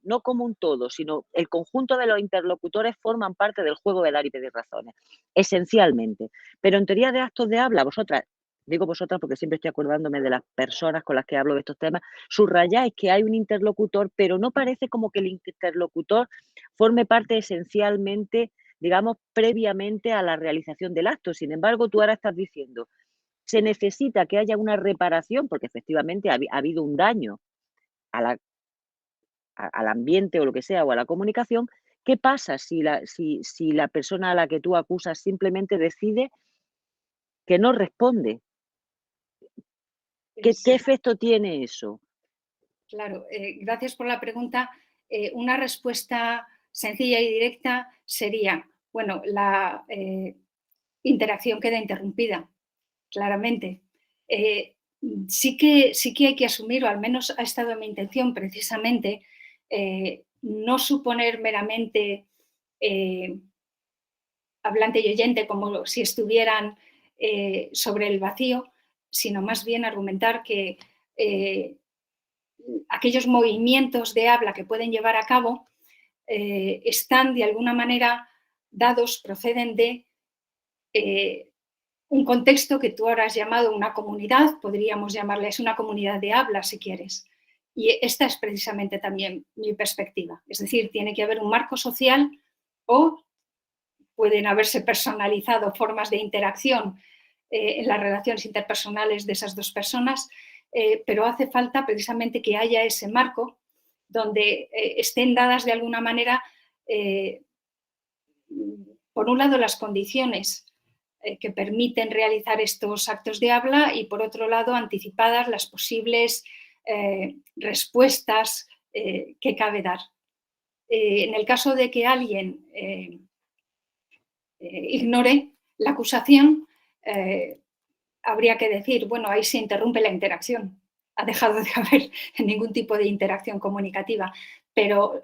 no como un todo, sino el conjunto de los interlocutores forman parte del juego de dar y pedir razones, esencialmente. Pero en teoría de actos de habla, vosotras digo vosotras porque siempre estoy acordándome de las personas con las que hablo de estos temas, subrayáis que hay un interlocutor, pero no parece como que el interlocutor forme parte esencialmente, digamos, previamente a la realización del acto. Sin embargo, tú ahora estás diciendo, se necesita que haya una reparación, porque efectivamente ha habido un daño al ambiente o lo que sea, o a la comunicación. ¿Qué pasa si la persona a la que tú acusas simplemente decide que no responde? ¿Qué efecto tiene eso? Claro, gracias por la pregunta. Una respuesta sencilla y directa sería, bueno, la interacción queda interrumpida, claramente. Sí que hay que asumir, o al menos ha estado en mi intención precisamente, no suponer meramente hablante y oyente como si estuvieran sobre el vacío, sino más bien argumentar que aquellos movimientos de habla que pueden llevar a cabo están de alguna manera dados, proceden de un contexto que tú ahora has llamado una comunidad, podríamos llamarles una comunidad de habla si quieres. Y esta es precisamente también mi perspectiva. Es decir, tiene que haber un marco social o pueden haberse personalizado formas de interacción en las relaciones interpersonales de esas dos personas, pero hace falta precisamente que haya ese marco donde estén dadas de alguna manera, por un lado, las condiciones que permiten realizar estos actos de habla y, por otro lado, anticipadas las posibles respuestas que cabe dar. En el caso de que alguien ignore la acusación, habría que decir, bueno, ahí se interrumpe la interacción. Ha dejado de haber ningún tipo de interacción comunicativa, pero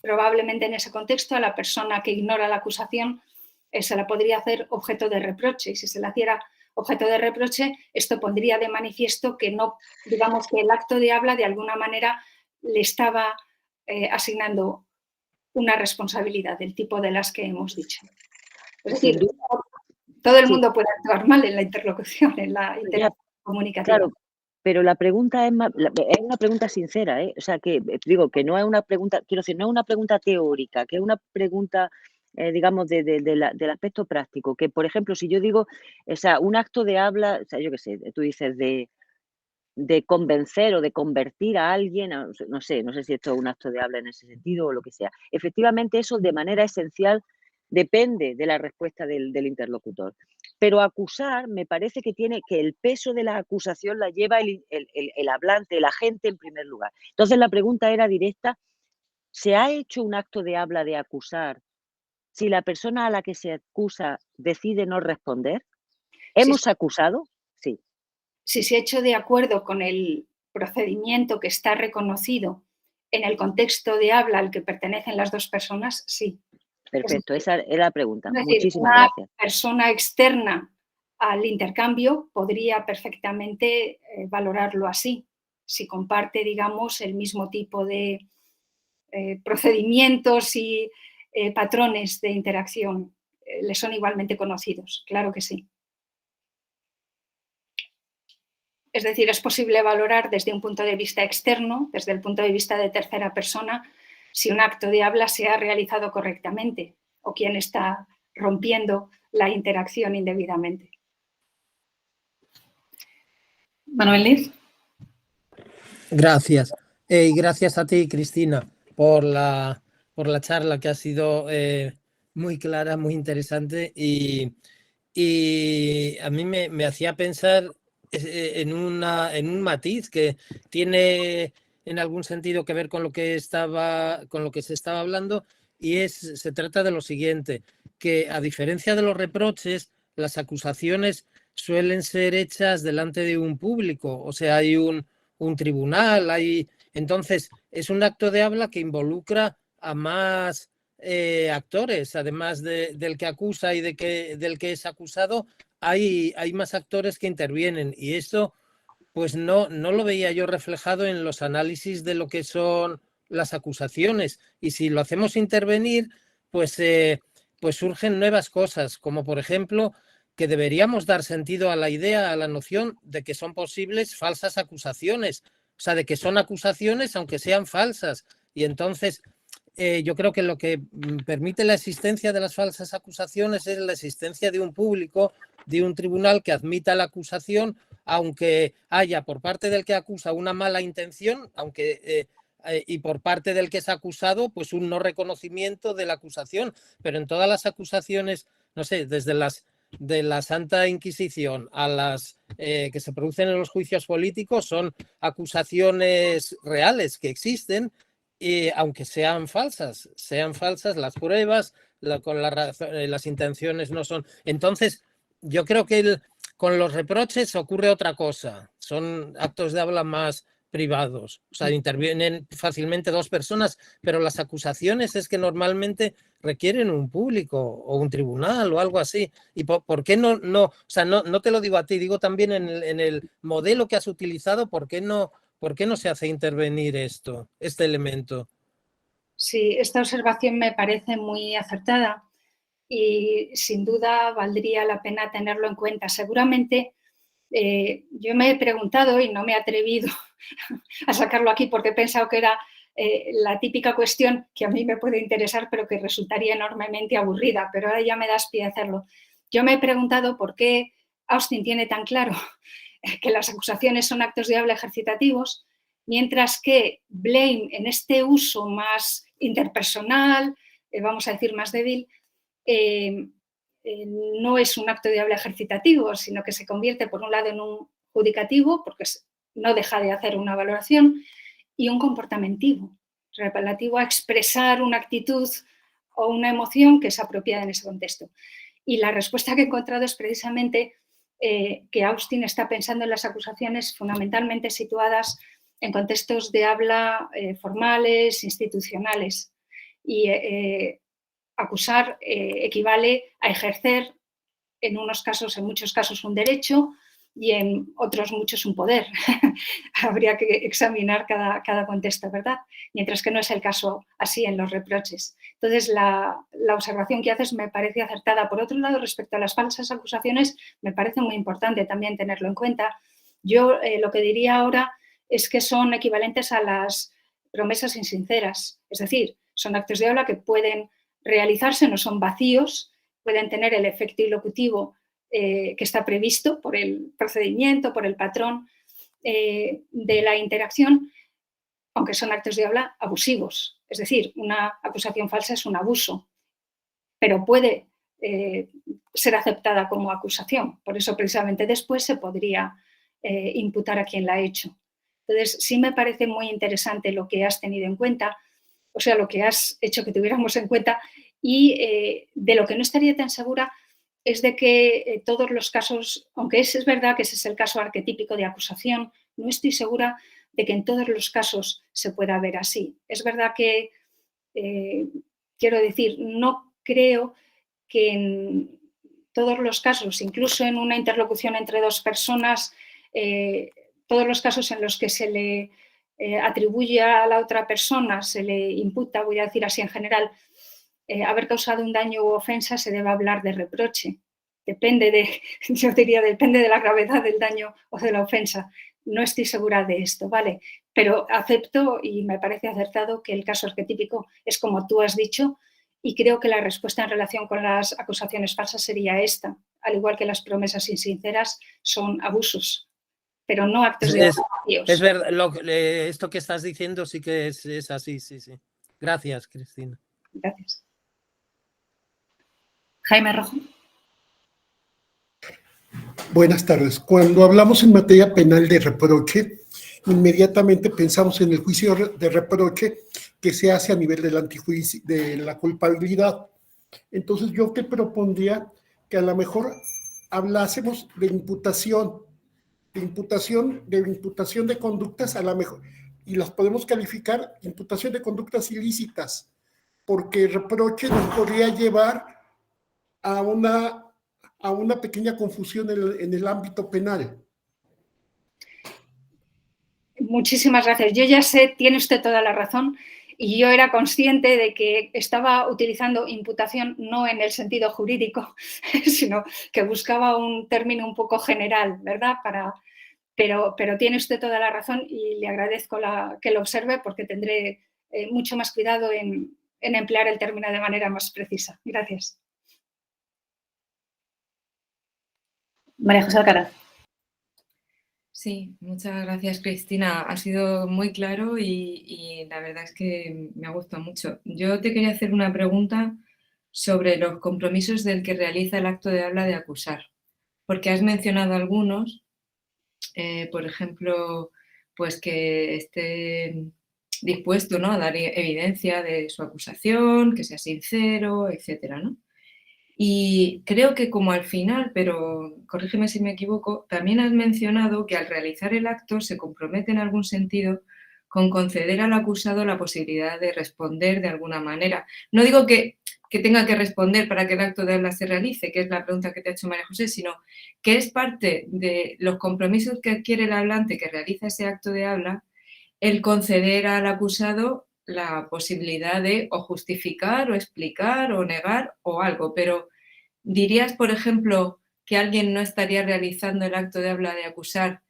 probablemente en ese contexto a la persona que ignora la acusación se la podría hacer objeto de reproche, y si se la hiciera objeto de reproche, esto pondría de manifiesto que no, digamos que el acto de habla de alguna manera le estaba asignando una responsabilidad del tipo de las que hemos dicho. Es decir, todo el mundo puede actuar mal en la interlocución, en la interacción comunicativa. Claro, pero la pregunta es una pregunta sincera, ¿eh? O sea, que digo que no es una pregunta, quiero decir, no es una pregunta teórica, que es una pregunta, digamos, del aspecto práctico. Que, por ejemplo, si yo digo, o sea, un acto de habla, o sea, yo qué sé, tú dices de convencer o de convertir a alguien, no sé si esto es un acto de habla en ese sentido o lo que sea. Efectivamente, eso de manera esencial depende de la respuesta del interlocutor. Pero acusar me parece que el peso de la acusación la lleva el hablante, el agente en primer lugar. Entonces la pregunta era directa, ¿se ha hecho un acto de habla de acusar si la persona a la que se acusa decide no responder? ¿Hemos acusado? Sí. Si se ha hecho de acuerdo con el procedimiento que está reconocido en el contexto de habla al que pertenecen las dos personas, sí. Perfecto, esa era la pregunta. Es decir, Muchísimas una gracias. persona externa al intercambio podría perfectamente valorarlo así, si comparte, digamos, el mismo tipo de procedimientos y patrones de interacción. Le son igualmente conocidos, claro que sí. Es decir, es posible valorar desde un punto de vista externo, desde el punto de vista de tercera persona, si un acto de habla se ha realizado correctamente o quién está rompiendo la interacción indebidamente. Manuel Liz. Gracias. Y gracias a ti, Cristina, por la charla que ha sido muy clara, muy interesante y a mí me hacía pensar en un matiz que tiene en algún sentido que ver con lo que se estaba hablando, y se trata de lo siguiente, que a diferencia de los reproches, las acusaciones suelen ser hechas delante de un público, o sea, hay un tribunal, entonces es un acto de habla que involucra a más actores, además del que acusa y del que es acusado, hay más actores que intervienen, y esto pues no lo veía yo reflejado en los análisis de lo que son las acusaciones, y si lo hacemos intervenir, pues surgen nuevas cosas, como por ejemplo que deberíamos dar sentido a la idea, a la noción de que son posibles falsas acusaciones, o sea, de que son acusaciones aunque sean falsas. Y entonces yo creo que lo que permite la existencia de las falsas acusaciones es la existencia de un público, de un tribunal que admita la acusación, aunque haya por parte del que acusa una mala intención, y por parte del que es acusado, pues un no reconocimiento de la acusación. Pero en todas las acusaciones, no sé, desde de la Santa Inquisición a las que se producen en los juicios políticos, son acusaciones reales que existen, y aunque sean falsas las pruebas, las intenciones no son. Entonces, yo creo que con los reproches ocurre otra cosa. Son actos de habla más privados. O sea, intervienen fácilmente dos personas, pero las acusaciones es que normalmente requieren un público o un tribunal o algo así. ¿Y por qué no? O sea, no te lo digo a ti, digo también en el modelo que has utilizado, ¿por qué no se hace intervenir este elemento? Sí, esta observación me parece muy acertada y sin duda valdría la pena tenerlo en cuenta. Seguramente yo me he preguntado y no me he atrevido a sacarlo aquí porque he pensado que era la típica cuestión que a mí me puede interesar pero que resultaría enormemente aburrida, pero ahora ya me das pie a hacerlo. Yo me he preguntado por qué Austin tiene tan claro que las acusaciones son actos de habla ejercitativos, mientras que Blame, en este uso más interpersonal, vamos a decir más débil, no es un acto de habla ejercitativo, sino que se convierte por un lado en un judicativo, porque no deja de hacer una valoración, y un comportamentivo, relativo a expresar una actitud o una emoción que es apropiada en ese contexto. Y la respuesta que he encontrado es precisamente que Austin está pensando en las acusaciones fundamentalmente situadas en contextos de habla formales, institucionales. Y acusar equivale a ejercer en unos casos, en muchos casos, un derecho y en otros muchos un poder. Habría que examinar cada contexto, ¿verdad? Mientras que no es el caso así en los reproches. Entonces, la observación que haces me parece acertada. Por otro lado, respecto a las falsas acusaciones, me parece muy importante también tenerlo en cuenta. Yo lo que diría ahora es que son equivalentes a las promesas insinceras. Es decir, son actos de habla que pueden realizarse, no son vacíos, pueden tener el efecto ilocutivo que está previsto por el procedimiento, por el patrón de la interacción, aunque son actos de habla abusivos. Es decir, una acusación falsa es un abuso, pero puede ser aceptada como acusación. Por eso, precisamente, después se podría imputar a quien la ha hecho. Entonces, sí me parece muy interesante lo que has tenido en cuenta, o sea, lo que has hecho que tuviéramos en cuenta, y de lo que no estaría tan segura es de que todos los casos, aunque es verdad que ese es el caso arquetípico de acusación, no estoy segura de que en todos los casos se pueda ver así. Es verdad que, quiero decir, no creo que en todos los casos, incluso en una interlocución entre dos personas, todos los casos en los que se le atribuye a la otra persona, se le imputa, voy a decir así en general, haber causado un daño u ofensa, se debe hablar de reproche. Depende de la gravedad del daño o de la ofensa. No estoy segura de esto, ¿vale? Pero acepto y me parece acertado que el caso arquetípico es como tú has dicho, y creo que la respuesta en relación con las acusaciones falsas sería esta, al igual que las promesas insinceras son abusos, pero no actos de vacíos. Es verdad, esto que estás diciendo sí que es así, sí. Gracias, Cristina. Gracias. Jaime Rojo. Buenas tardes. Cuando hablamos en materia penal de reproche, inmediatamente pensamos en el juicio de reproche que se hace a nivel del antijuicio, de la culpabilidad. Entonces, yo te propondría que a lo mejor hablásemos de imputación de conductas, a lo mejor, y las podemos calificar imputación de conductas ilícitas, porque el reproche nos podría llevar a una pequeña confusión en el ámbito penal. Muchísimas gracias. Yo ya sé, tiene usted toda la razón, y yo era consciente de que estaba utilizando imputación no en el sentido jurídico, sino que buscaba un término un poco general, ¿verdad? Pero tiene usted toda la razón y le agradezco que lo observe porque tendré mucho más cuidado en emplear el término de manera más precisa. Gracias. María José Alcaraz. Sí, muchas gracias, Cristina. Ha sido muy claro y la verdad es que me ha gustado mucho. Yo te quería hacer una pregunta sobre los compromisos del que realiza el acto de habla de acusar, porque has mencionado algunos, por ejemplo, pues que esté dispuesto, ¿no?, a dar evidencia de su acusación, que sea sincero, etcétera, ¿no? Y creo que como al final, pero corrígeme si me equivoco, también has mencionado que al realizar el acto se compromete en algún sentido con conceder al acusado la posibilidad de responder de alguna manera. No digo que tenga que responder para que el acto de habla se realice, que es la pregunta que te ha hecho María José, sino que es parte de los compromisos que adquiere el hablante que realiza ese acto de habla, el conceder al acusado la posibilidad de o justificar o explicar o negar o algo, pero ¿dirías, por ejemplo, que alguien no estaría realizando el acto de habla de acusar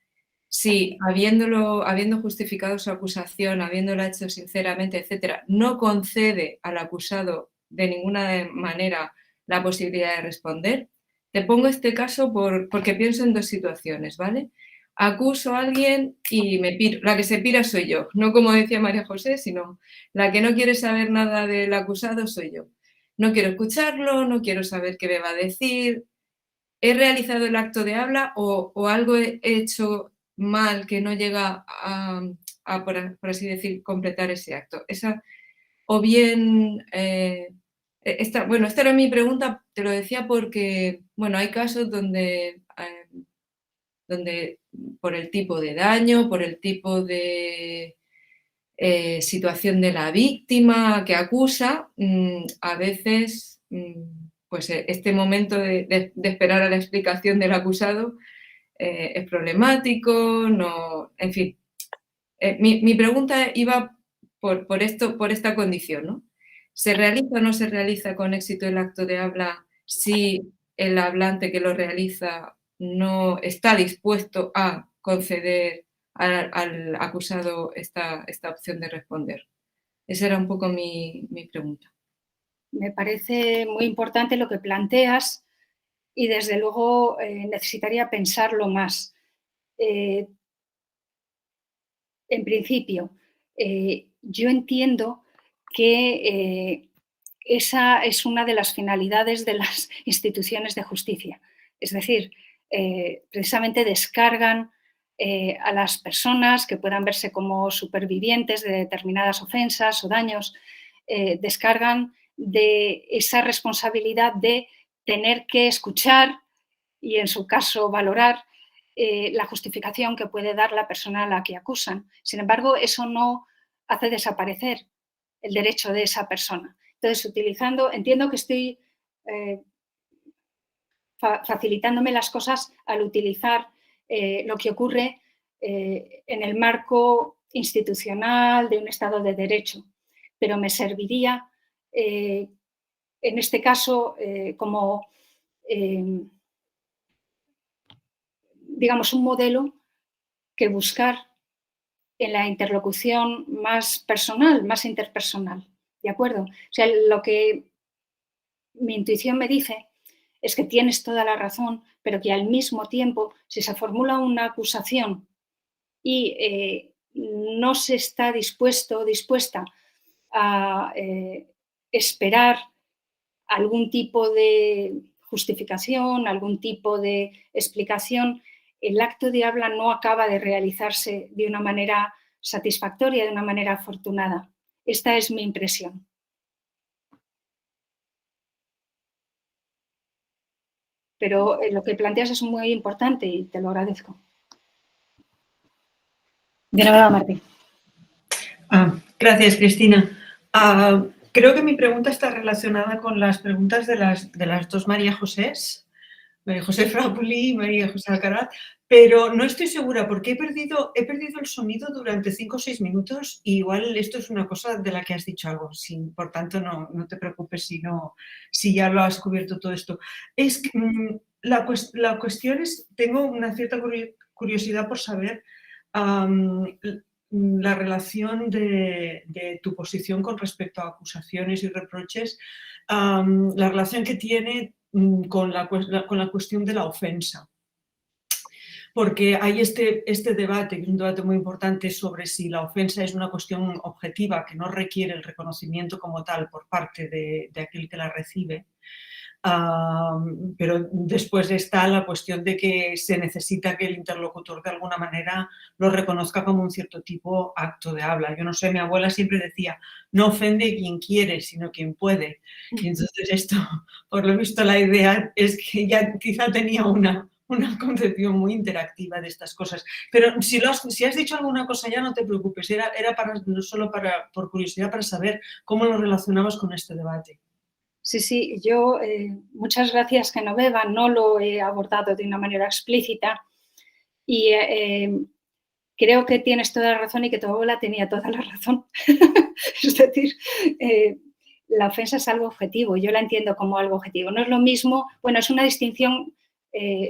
si, habiendo justificado su acusación, habiéndola hecho sinceramente, etcétera, no concede al acusado de ninguna manera la posibilidad de responder? Te pongo este caso porque pienso en dos situaciones, ¿vale? Acuso a alguien y me piro. La que se pira soy yo, no como decía María José, sino la que no quiere saber nada del acusado soy yo. No quiero escucharlo, no quiero saber qué me va a decir. ¿He realizado el acto de habla o algo he hecho mal que no llega a por así decir, completar ese acto? O bien, esta era mi pregunta, te lo decía porque, bueno, hay casos donde por el tipo de daño, por el tipo de situación de la víctima que acusa, a veces pues este momento de esperar a la explicación del acusado es problemático, no, en fin. Mi pregunta iba por esta condición, ¿no? ¿Se realiza o no se realiza con éxito el acto de habla si el hablante que lo realiza no está dispuesto a conceder al acusado esta opción de responder? Esa era un poco mi pregunta. Me parece muy importante lo que planteas y desde luego necesitaría pensarlo más. En principio, yo entiendo que esa es una de las finalidades de las instituciones de justicia. Es decir, precisamente descargan a las personas que puedan verse como supervivientes de determinadas ofensas o daños, descargan de esa responsabilidad de tener que escuchar y, en su caso, valorar la justificación que puede dar la persona a la que acusan. Sin embargo, eso no hace desaparecer el derecho de esa persona. Entonces, entiendo que estoy facilitándome las cosas al utilizar lo que ocurre en el marco institucional de un Estado de Derecho, pero me serviría en este caso como digamos, un modelo que buscar en la interlocución más personal, más interpersonal, ¿de acuerdo? O sea, lo que mi intuición me dice es que tienes toda la razón, pero que al mismo tiempo, si se formula una acusación y no se está dispuesto o dispuesta a esperar algún tipo de justificación, algún tipo de explicación, el acto de habla no acaba de realizarse de una manera satisfactoria, de una manera afortunada. Esta es mi impresión. Pero lo que planteas es muy importante y te lo agradezco. De nuevo, Martí. Gracias, Cristina. Creo que mi pregunta está relacionada con las preguntas de las dos María Josés. María José Frappoli y María José Alcaraz, pero no estoy segura porque he perdido el sonido durante 5 o 6 minutos y igual esto es una cosa de la que has dicho algo, por tanto no te preocupes si ya lo has cubierto todo esto. Es que, la cuestión es, tengo una cierta curiosidad por saber la relación de tu posición con respecto a acusaciones y reproches, la relación que tiene con la cuestión de la ofensa. Porque hay este debate, que es un debate muy importante, sobre si la ofensa es una cuestión objetiva que no requiere el reconocimiento como tal por parte de aquel que la recibe. Pero después está la cuestión de que se necesita que el interlocutor de alguna manera lo reconozca como un cierto tipo acto de habla. Yo no sé, mi abuela siempre decía, no ofende quien quiere, sino quien puede. Y entonces esto, por lo visto, la idea es que ya quizá tenía una concepción muy interactiva de estas cosas. Pero si has dicho alguna cosa ya, no te preocupes, era no solo por curiosidad, para saber cómo lo relacionabas con este debate. Sí, yo, muchas gracias, Genoveva, no lo he abordado de una manera explícita y creo que tienes toda la razón y que tu abuela tenía toda la razón. Es decir, la ofensa es algo objetivo, yo la entiendo como algo objetivo. No es lo mismo, bueno, es una distinción,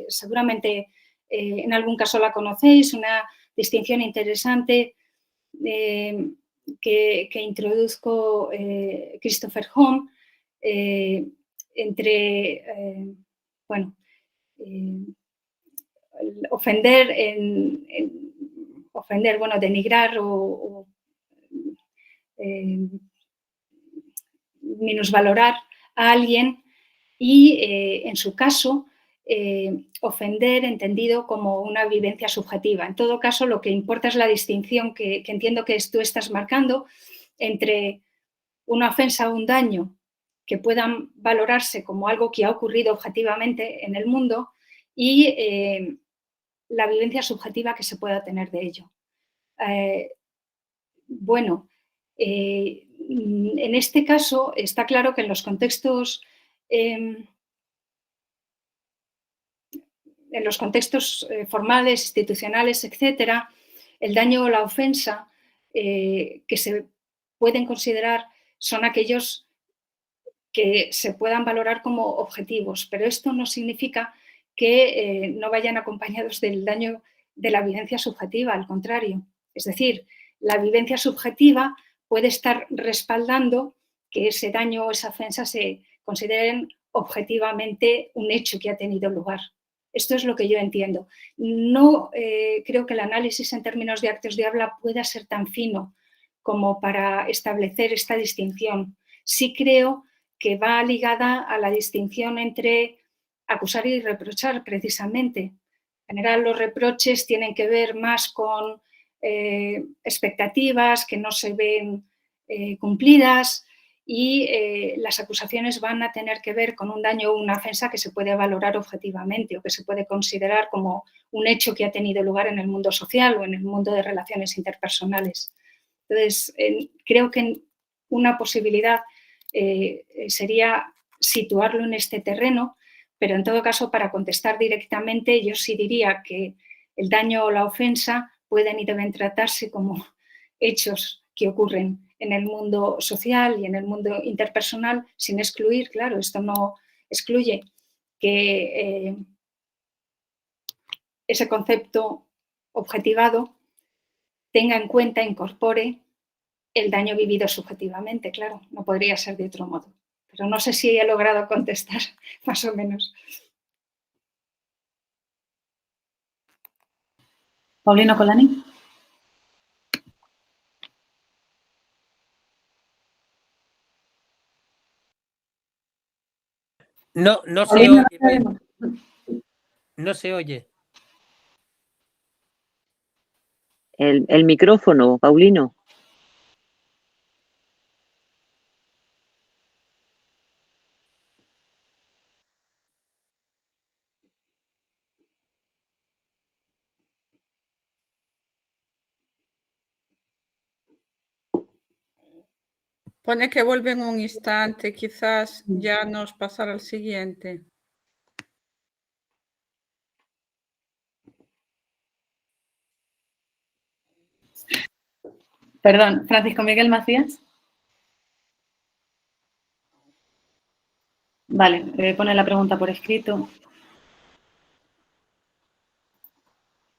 seguramente en algún caso la conocéis, una distinción interesante que introduzco Christopher Home, entre, ofender, bueno, denigrar o minusvalorar a alguien y, en su caso, ofender entendido como una vivencia subjetiva. En todo caso, lo que importa es la distinción que entiendo que tú estás marcando entre una ofensa o un daño que puedan valorarse como algo que ha ocurrido objetivamente en el mundo y la vivencia subjetiva que se pueda tener de ello. En este caso está claro que en los contextos formales, institucionales, etcétera, el daño o la ofensa que se pueden considerar son aquellos que se puedan valorar como objetivos, pero esto no significa que no vayan acompañados del daño de la vivencia subjetiva, al contrario. Es decir, la vivencia subjetiva puede estar respaldando que ese daño o esa ofensa se consideren objetivamente un hecho que ha tenido lugar. Esto es lo que yo entiendo. No creo que el análisis en términos de actos de habla pueda ser tan fino como para establecer esta distinción. Sí creo que va ligada a la distinción entre acusar y reprochar, precisamente. En general, los reproches tienen que ver más con expectativas que no se ven cumplidas y las acusaciones van a tener que ver con un daño o una ofensa que se puede valorar objetivamente o que se puede considerar como un hecho que ha tenido lugar en el mundo social o en el mundo de relaciones interpersonales. Entonces, creo que una posibilidad sería situarlo en este terreno, pero en todo caso, para contestar directamente, yo sí diría que el daño o la ofensa pueden y deben tratarse como hechos que ocurren en el mundo social y en el mundo interpersonal, sin excluir, claro, esto no excluye que ese concepto objetivado tenga en cuenta, incorpore el daño vivido subjetivamente, claro, no podría ser de otro modo. Pero no sé si he logrado contestar más o menos. Paulino Colani. No se Paulino, oye. No se oye. El micrófono, Paulino. Pone que vuelve en un instante, quizás ya nos pasará al siguiente. Perdón, Francisco Miguel Macías. Vale, pone la pregunta por escrito.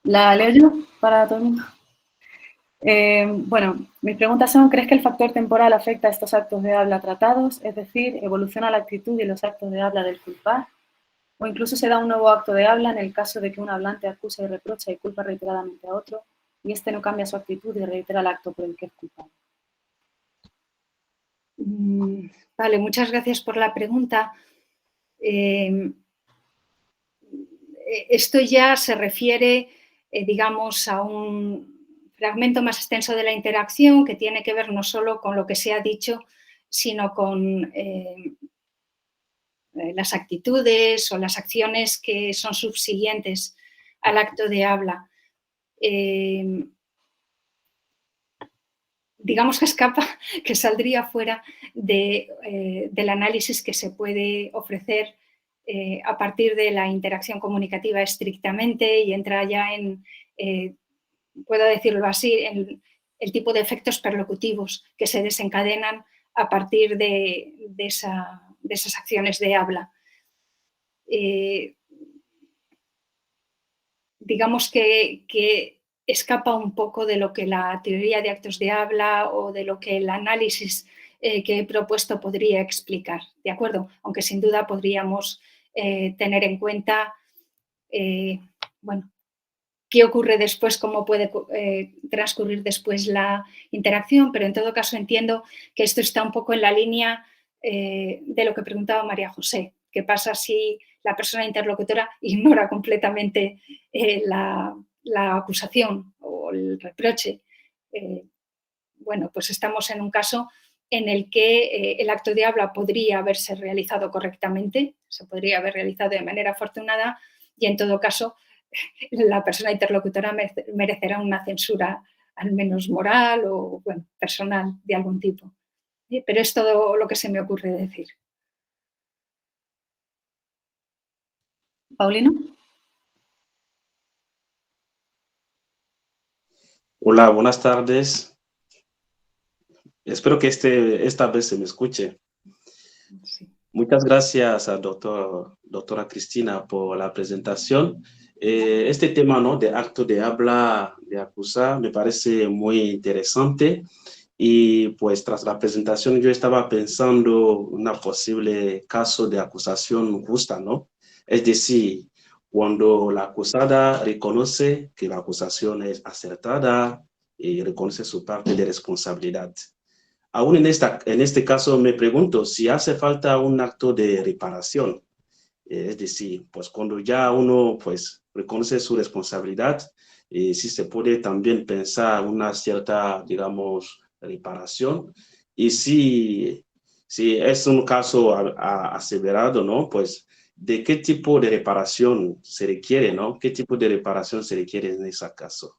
¿La leo yo para todo el mundo? Bueno, mis preguntas son, ¿crees que el factor temporal afecta a estos actos de habla tratados? Es decir, ¿evoluciona la actitud y los actos de habla del culpar? ¿O incluso se da un nuevo acto de habla en el caso de que un hablante acusa y reprocha y culpa reiteradamente a otro y este no cambia su actitud y reitera el acto por el que es culpable? Vale, muchas gracias por la pregunta. Esto ya se refiere, digamos, a un fragmento más extenso de la interacción que tiene que ver no solo con lo que se ha dicho, sino con las actitudes o las acciones que son subsiguientes al acto de habla. Digamos que escapa, que saldría fuera del análisis que se puede ofrecer a partir de la interacción comunicativa estrictamente y entra ya en, puedo decirlo así, en el tipo de efectos perlocutivos que se desencadenan a partir de esas acciones de habla. Digamos que escapa un poco de lo que la teoría de actos de habla o de lo que el análisis que he propuesto podría explicar, ¿de acuerdo? Aunque sin duda podríamos tener en cuenta, bueno, qué ocurre después, cómo puede transcurrir después la interacción, pero en todo caso entiendo que esto está un poco en la línea de lo que preguntaba María José. ¿Qué pasa si la persona interlocutora ignora completamente la acusación o el reproche? Bueno, pues estamos en un caso en el que el acto de habla podría haberse realizado correctamente, se podría haber realizado de manera afortunada y en todo caso la persona interlocutora merecerá una censura al menos moral o bueno, personal de algún tipo. Pero es todo lo que se me ocurre decir. Paulino. Hola, buenas tardes. Espero que esta vez se me escuche. Sí. Muchas gracias a doctora Cristina por la presentación. Este tema, ¿no?, de acto de habla, de acusar, me parece muy interesante. Y pues tras la presentación yo estaba pensando un posible caso de acusación justa, ¿no? Es decir, cuando la acusada reconoce que la acusación es acertada y reconoce su parte de responsabilidad. Aún en este caso me pregunto si hace falta un acto de reparación. Es decir, pues cuando ya uno pues reconoce su responsabilidad, si se puede también pensar una cierta, digamos, reparación. Y si es un caso aseverado, ¿no? Pues, ¿de qué tipo de reparación se requiere, no? ¿Qué tipo de reparación se requiere en ese caso?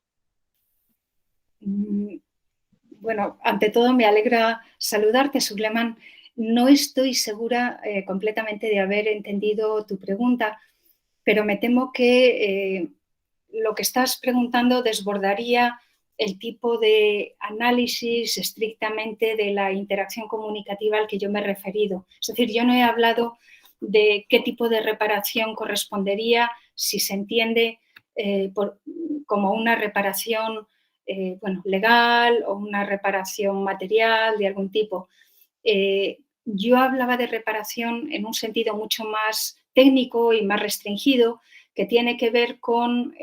Bueno, ante todo me alegra saludarte, Suleiman. No estoy segura completamente de haber entendido tu pregunta, pero me temo que lo que estás preguntando desbordaría el tipo de análisis estrictamente de la interacción comunicativa al que yo me he referido. Es decir, yo no he hablado de qué tipo de reparación correspondería si se entiende como una reparación bueno, legal o una reparación material de algún tipo. Yo hablaba de reparación en un sentido mucho más técnico y más restringido, que tiene que ver con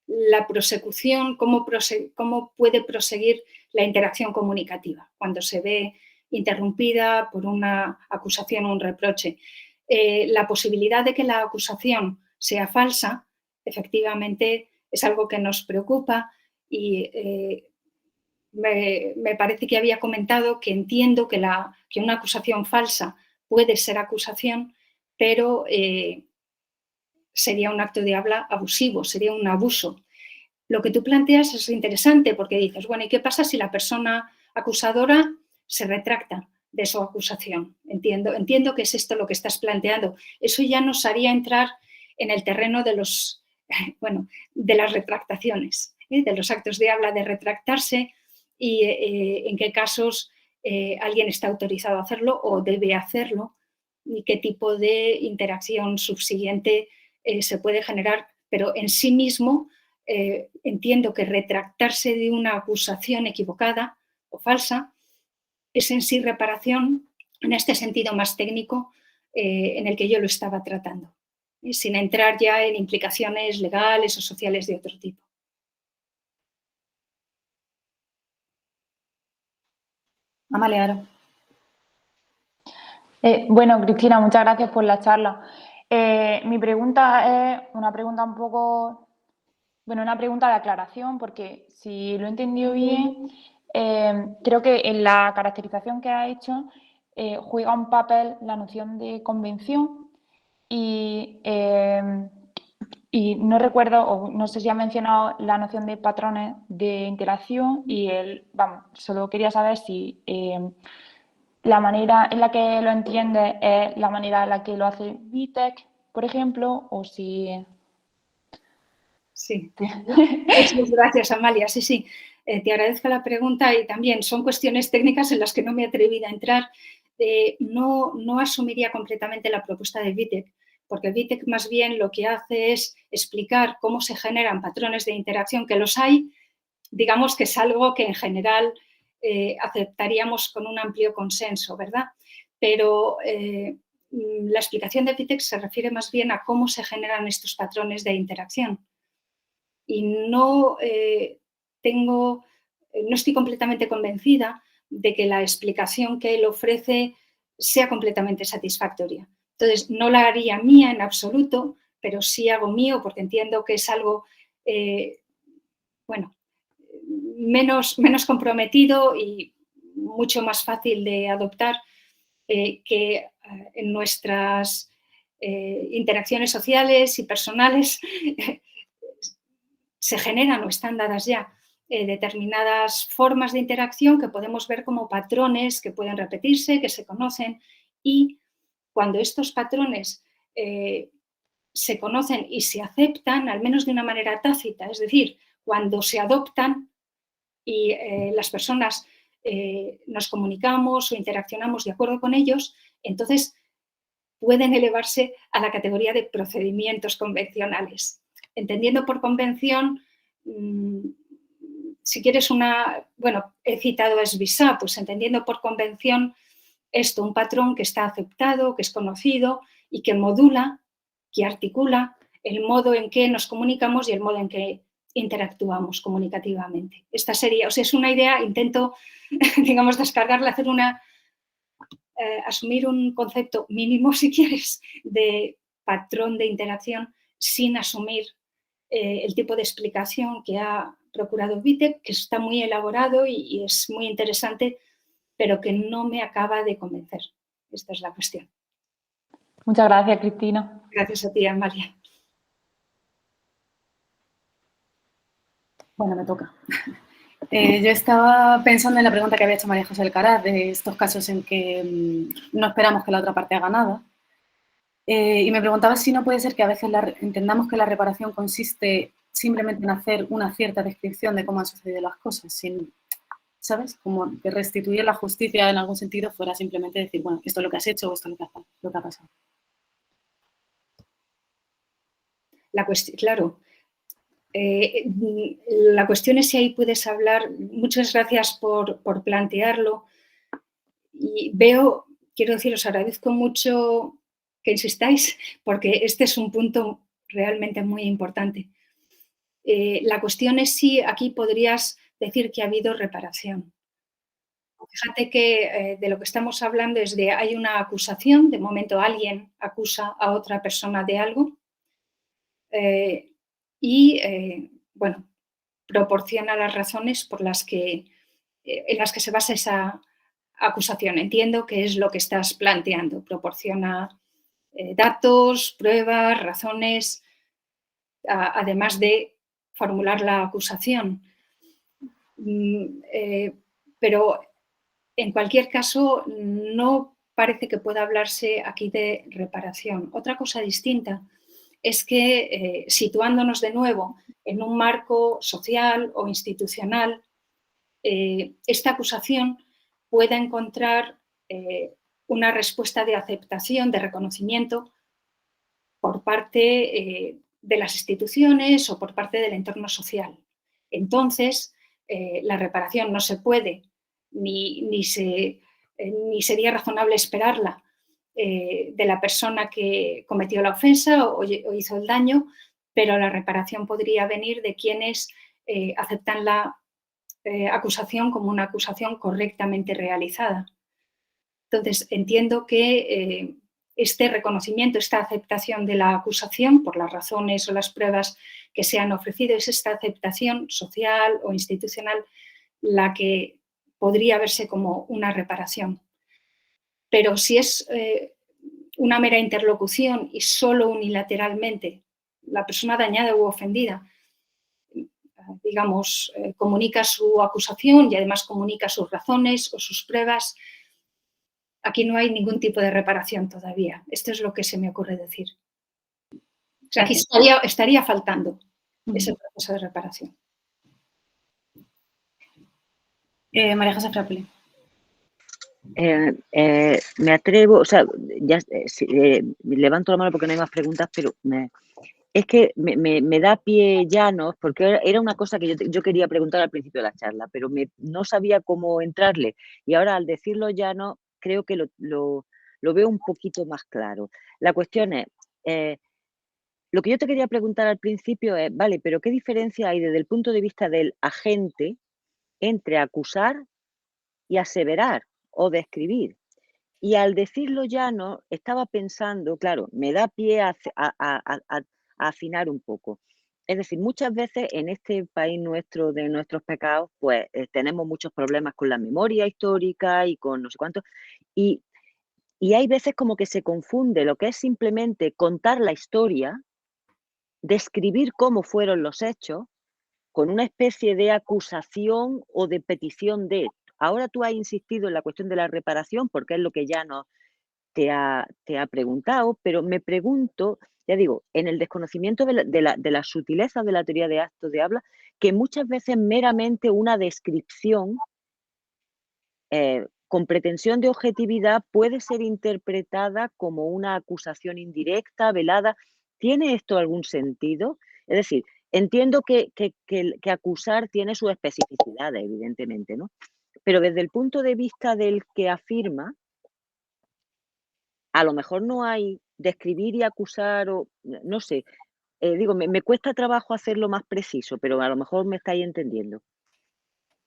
la prosecución, cómo puede proseguir la interacción comunicativa cuando se ve interrumpida por una acusación o un reproche. La posibilidad de que la acusación sea falsa, efectivamente, es algo que nos preocupa y me parece que había comentado que entiendo que una acusación falsa puede ser acusación, pero sería un acto de habla abusivo, sería un abuso. Lo que tú planteas es interesante porque dices, bueno, ¿y qué pasa si la persona acusadora se retracta de su acusación? Entiendo que es esto lo que estás planteando. Eso ya nos haría entrar en el terreno de las retractaciones. de los actos de habla, de retractarse y en qué casos alguien está autorizado a hacerlo o debe hacerlo y qué tipo de interacción subsiguiente se puede generar, pero en sí mismo entiendo que retractarse de una acusación equivocada o falsa es en sí reparación en este sentido más técnico en el que yo lo estaba tratando, sin entrar ya en implicaciones legales o sociales de otro tipo. Amalia Aro. Bueno, Cristina, muchas gracias por la charla. Mi pregunta es una pregunta un poco, bueno, una pregunta de aclaración, porque si lo he entendido bien, creo que en la caracterización que ha hecho juega un papel la noción de convención y no recuerdo, o no sé si ha mencionado la noción de patrones de interacción y solo quería saber si la manera en la que lo entiende es la manera en la que lo hace Vitek, por ejemplo, o si... Sí, muchas gracias, Amalia. Sí, sí, te agradezco la pregunta y también son cuestiones técnicas en las que no me he atrevido a entrar. No asumiría completamente la propuesta de Vitek, porque Vitek más bien lo que hace es explicar cómo se generan patrones de interacción, que los hay, digamos que es algo que en general aceptaríamos con un amplio consenso, ¿verdad? Pero la explicación de Vitek se refiere más bien a cómo se generan estos patrones de interacción. Y no estoy completamente convencida de que la explicación que él ofrece sea completamente satisfactoria. Entonces, no la haría mía en absoluto, pero sí hago mío porque entiendo que es algo, menos comprometido y mucho más fácil de adoptar que en nuestras interacciones sociales y personales se generan o están dadas ya determinadas formas de interacción que podemos ver como patrones que pueden repetirse, que se conocen, y cuando estos patrones se conocen y se aceptan, al menos de una manera tácita, es decir, cuando se adoptan y las personas nos comunicamos o interaccionamos de acuerdo con ellos, entonces pueden elevarse a la categoría de procedimientos convencionales. Entendiendo por convención, si quieres he citado a Svisa, pues entendiendo por convención esto, un patrón que está aceptado, que es conocido y que modula, que articula el modo en que nos comunicamos y el modo en que interactuamos comunicativamente. Esta sería, es una idea, intento, digamos, descargarla, asumir un concepto mínimo, si quieres, de patrón de interacción sin asumir el tipo de explicación que ha procurado Vitek, que está muy elaborado y es muy interesante, pero que no me acaba de convencer. Esta es la cuestión. Muchas gracias, Cristina. Gracias a ti, Amalia. Bueno, me toca. Yo estaba pensando en la pregunta que había hecho María José Alcaraz, de estos casos en que no esperamos que la otra parte haga nada. Y me preguntaba si no puede ser que a veces entendamos que la reparación consiste simplemente en hacer una cierta descripción de cómo han sucedido las cosas, sin, ¿sabes? Como que restituir la justicia en algún sentido fuera simplemente decir, bueno, esto es lo que has hecho o esto es lo que ha pasado. Claro. La cuestión es si ahí puedes hablar. Muchas gracias por plantearlo. Y quiero decir, os agradezco mucho que insistáis, porque este es un punto realmente muy importante. La cuestión es si aquí podrías decir que ha habido reparación. Fíjate que de lo que estamos hablando es de hay una acusación, de momento alguien acusa a otra persona de algo proporciona las razones en las que se basa esa acusación. Entiendo que es lo que estás planteando. Proporciona datos, pruebas, razones, además de formular la acusación. Pero en cualquier caso, no parece que pueda hablarse aquí de reparación. Otra cosa distinta es que, situándonos de nuevo en un marco social o institucional, esta acusación pueda encontrar una respuesta de aceptación, de reconocimiento por parte de las instituciones o por parte del entorno social. Entonces, la reparación no se puede ni sería razonable esperarla de la persona que cometió la ofensa o hizo el daño, pero la reparación podría venir de quienes aceptan la acusación como una acusación correctamente realizada. Entonces, entiendo que este reconocimiento, esta aceptación de la acusación por las razones o las pruebas que se han ofrecido, es esta aceptación social o institucional la que podría verse como una reparación. Pero si es una mera interlocución y solo unilateralmente la persona dañada u ofendida, digamos, comunica su acusación y además comunica sus razones o sus pruebas, aquí no hay ningún tipo de reparación todavía. Esto es lo que se me ocurre decir. O sea, aquí estaría faltando ese proceso de reparación. María José Frappoli. Me atrevo, o sea, ya levanto la mano porque no hay más preguntas, pero es que me da pie llanos, porque era una cosa que yo quería preguntar al principio de la charla, pero no sabía cómo entrarle. Y ahora al decirlo llanos, creo que lo veo un poquito más claro. La cuestión es, lo que yo te quería preguntar al principio es, vale, pero ¿qué diferencia hay desde el punto de vista del agente entre acusar y aseverar o describir? Y al decirlo llano, estaba pensando, claro, me da pie a afinar un poco. Es decir, muchas veces en este país nuestro, de nuestros pecados, pues tenemos muchos problemas con la memoria histórica y con no sé cuánto. Y hay veces como que se confunde lo que es simplemente contar la historia, describir cómo fueron los hechos, con una especie de acusación o de petición de. Ahora tú has insistido en la cuestión de la reparación, porque es lo que ya te ha preguntado, pero me pregunto, ya digo, en el desconocimiento de la sutileza de la teoría de actos de habla, que muchas veces meramente una descripción con pretensión de objetividad puede ser interpretada como una acusación indirecta, velada. ¿Tiene esto algún sentido? Es decir, entiendo que acusar tiene sus especificidades, evidentemente, ¿no? Pero desde el punto de vista del que afirma, a lo mejor no hay describir y acusar, o no sé, digo, me cuesta trabajo hacerlo más preciso, pero a lo mejor me estáis entendiendo.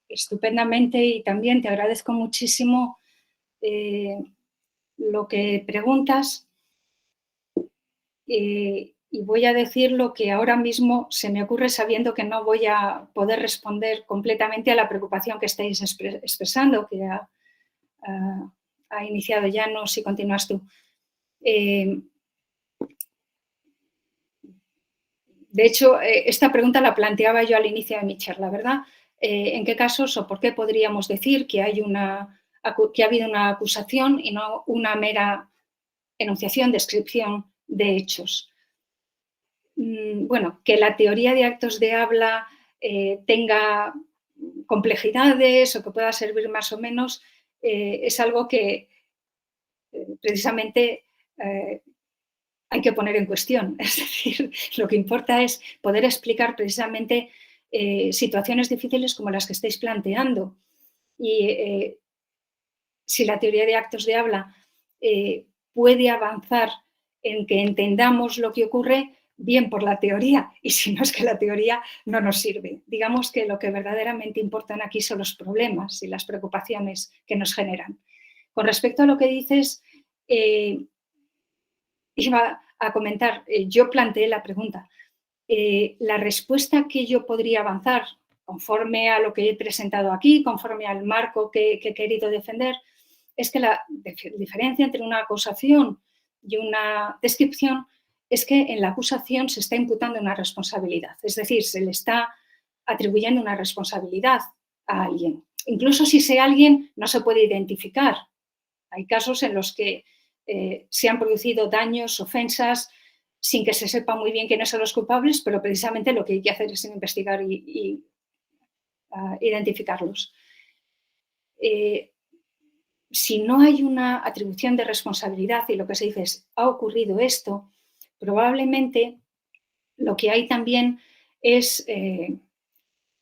Estupendamente, y también te agradezco muchísimo lo que preguntas y voy a decir lo que ahora mismo se me ocurre sabiendo que no voy a poder responder completamente a la preocupación que estáis expresando, que ha iniciado Llanos y continúas tú. De hecho, esta pregunta la planteaba yo al inicio de mi charla, ¿verdad? ¿En qué casos o por qué podríamos decir que ha habido una acusación y no una mera enunciación, descripción de hechos? Bueno, que la teoría de actos de habla tenga complejidades o que pueda servir más o menos es algo que precisamente hay que poner en cuestión. Es decir, lo que importa es poder explicar precisamente situaciones difíciles como las que estáis planteando. Y si la teoría de actos de habla puede avanzar en que entendamos lo que ocurre, bien por la teoría, y si no es que la teoría no nos sirve. Digamos que lo que verdaderamente importan aquí son los problemas y las preocupaciones que nos generan. Con respecto a lo que dices, iba a comentar, yo planteé la pregunta. La respuesta que yo podría avanzar, conforme a lo que he presentado aquí, conforme al marco que he querido defender, es que la diferencia entre una acusación y una descripción es que en la acusación se está imputando una responsabilidad, es decir, se le está atribuyendo una responsabilidad a alguien. Incluso si ese alguien no se puede identificar. Hay casos en los que se han producido daños, ofensas sin que se sepa muy bien quiénes son los culpables, pero precisamente lo que hay que hacer es investigar y identificarlos. Si no hay una atribución de responsabilidad y lo que se dice es, ha ocurrido esto, probablemente lo que hay también es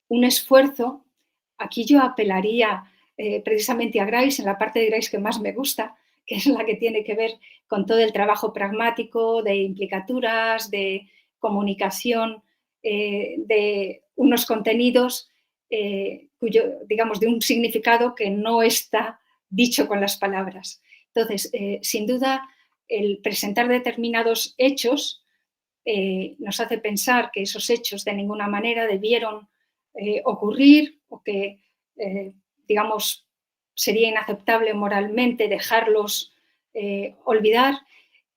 un esfuerzo. Aquí yo apelaría precisamente a Grace, en la parte de Grace que más me gusta, que es la que tiene que ver con todo el trabajo pragmático de implicaturas, de comunicación, de unos contenidos digamos, de un significado que no está dicho con las palabras. Entonces, sin duda, el presentar determinados hechos nos hace pensar que esos hechos de ninguna manera debieron ocurrir o que, digamos, sería inaceptable moralmente dejarlos olvidar.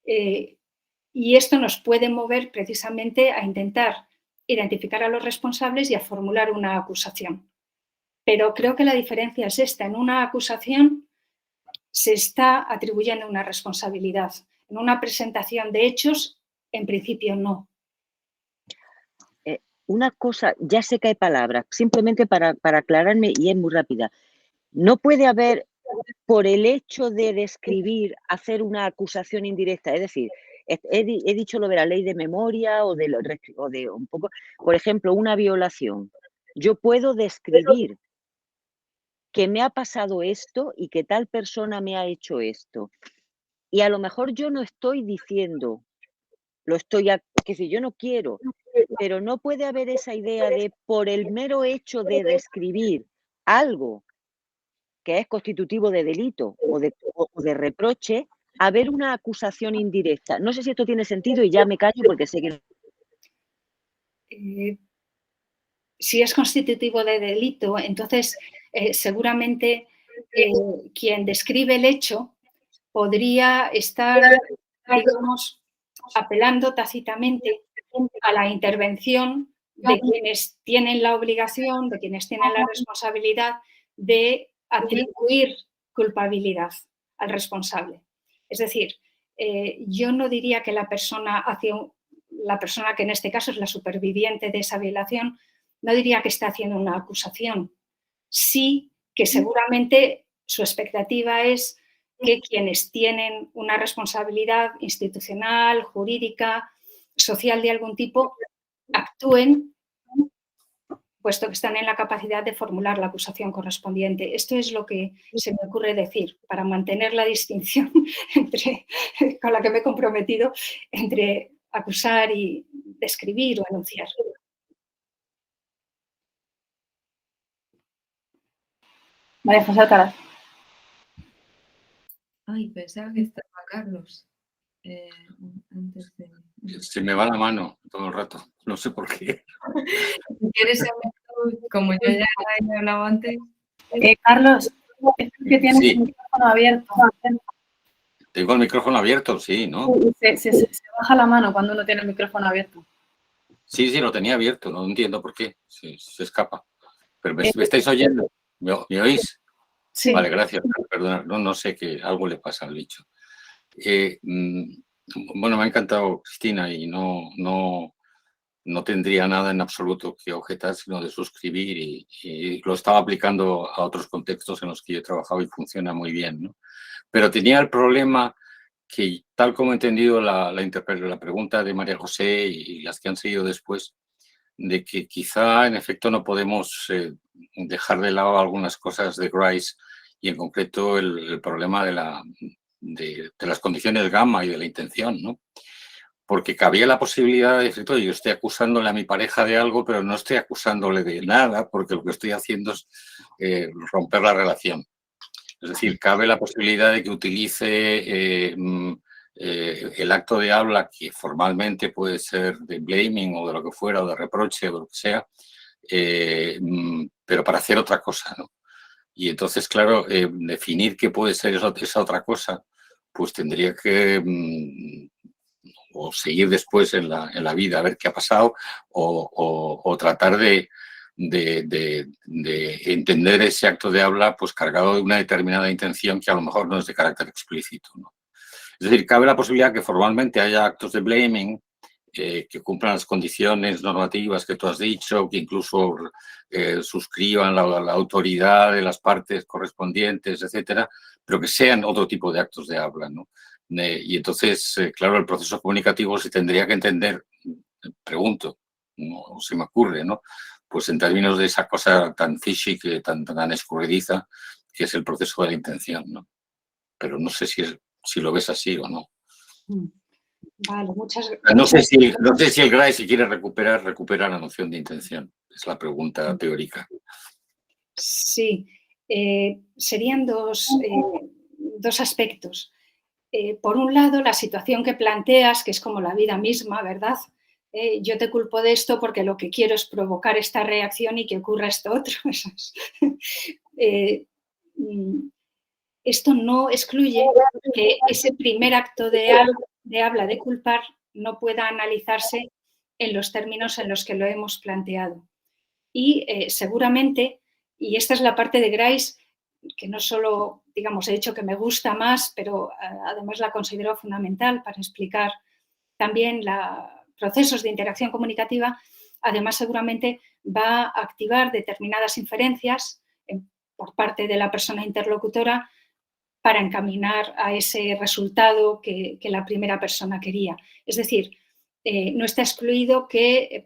Y esto nos puede mover precisamente a intentar identificar a los responsables y a formular una acusación. Pero creo que la diferencia es esta. En una acusación se está atribuyendo una responsabilidad. En una presentación de hechos, en principio no. Una cosa, ya sé que hay palabras, simplemente para aclararme, y es muy rápida. No puede haber, por el hecho de describir, hacer una acusación indirecta. Es decir, he dicho lo de la ley de memoria o de un poco, por ejemplo, una violación. Yo puedo describir que me ha pasado esto y que tal persona me ha hecho esto. Y a lo mejor yo no estoy diciendo, que si yo no quiero, pero no puede haber esa idea de, por el mero hecho de describir algo que es constitutivo de delito o de reproche, haber una acusación indirecta. No sé si esto tiene sentido y ya me callo porque sé que... Si es constitutivo de delito, entonces seguramente quien describe el hecho podría estar, digamos, apelando tácitamente a la intervención de quienes tienen la obligación, de quienes tienen la responsabilidad de atribuir culpabilidad al responsable. Es decir, yo no diría que la persona que en este caso es la superviviente de esa violación, no diría que está haciendo una acusación. Sí que seguramente su expectativa es que quienes tienen una responsabilidad institucional, jurídica, social de algún tipo, actúen, puesto que están en la capacidad de formular la acusación correspondiente. Esto es lo que se me ocurre decir, para mantener la distinción con la que me he comprometido entre acusar y describir o enunciar. María José Alcaraz. Ay, pensaba que estaba Carlos. Antes de... Se me va la mano todo el rato, no sé por qué. Si quieres hablar, como yo ya he hablado antes. Carlos, es que tienes Sí. el micrófono abierto. Tengo el micrófono abierto, sí, ¿no? Se baja la mano cuando uno tiene el micrófono abierto. Sí, lo tenía abierto, no entiendo por qué, se escapa. Pero ¿me estáis oyendo? ¿Me oís? Sí. Vale, gracias, perdona, no sé, que algo le pasa al bicho. Bueno, me ha encantado Cristina y no tendría nada en absoluto que objetar, sino de suscribir y lo estaba aplicando a otros contextos en los que yo he trabajado y funciona muy bien, ¿no? Pero tenía el problema que, tal como he entendido la pregunta de María José y las que han seguido después, de que quizá en efecto no podemos dejar de lado algunas cosas de Grice y en concreto el problema de las condiciones gamma y de la intención, ¿no? Porque cabía la posibilidad de decir, yo estoy acusándole a mi pareja de algo, pero no estoy acusándole de nada, porque lo que estoy haciendo es romper la relación. Es decir, cabe la posibilidad de que utilice el acto de habla, que formalmente puede ser de blaming o de lo que fuera, o de reproche o de lo que sea, pero para hacer otra cosa, ¿no? Y entonces, claro, definir qué puede ser esa otra cosa, pues tendría que o seguir después en la vida a ver qué ha pasado o tratar de entender ese acto de habla pues cargado de una determinada intención que a lo mejor no es de carácter explícito, ¿no? Es decir, cabe la posibilidad que formalmente haya actos de blaming que cumplan las condiciones normativas que tú has dicho, que incluso suscriban la autoridad de las partes correspondientes, etcétera, pero que sean otro tipo de actos de habla, ¿no? Y entonces, claro, el proceso comunicativo se tendría que entender, pregunto, no se me ocurre, ¿no? Pues en términos de esa cosa tan fishy, tan escurridiza, que es el proceso de la intención, ¿no? Pero no sé si lo ves así o no. Vale, muchas No sé si el GRAE, si quiere recuperar la noción de intención. Es la pregunta teórica. Sí, serían dos aspectos. Por un lado, la situación que planteas, que es como la vida misma, ¿verdad? Yo te culpo de esto porque lo que quiero es provocar esta reacción y que ocurra esto otro. Esto no excluye que ese primer acto de habla de culpar no pueda analizarse en los términos en los que lo hemos planteado. Y seguramente, y esta es la parte de Grice, que no solo, digamos, he dicho que me gusta más, pero además la considero fundamental para explicar también procesos de interacción comunicativa, además seguramente va a activar determinadas inferencias por parte de la persona interlocutora para encaminar a ese resultado que la primera persona quería. Es decir, no está excluido que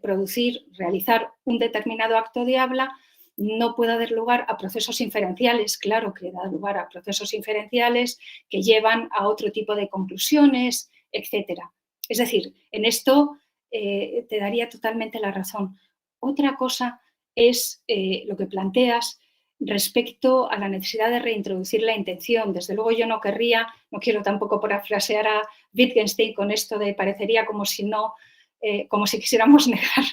realizar un determinado acto de habla no pueda dar lugar a procesos inferenciales. Claro que da lugar a procesos inferenciales que llevan a otro tipo de conclusiones, etc. Es decir, en esto te daría totalmente la razón. Otra cosa es lo que planteas respecto a la necesidad de reintroducir la intención. Desde luego yo no quiero tampoco parafrasear a Wittgenstein con esto de parecería como si quisiéramos negar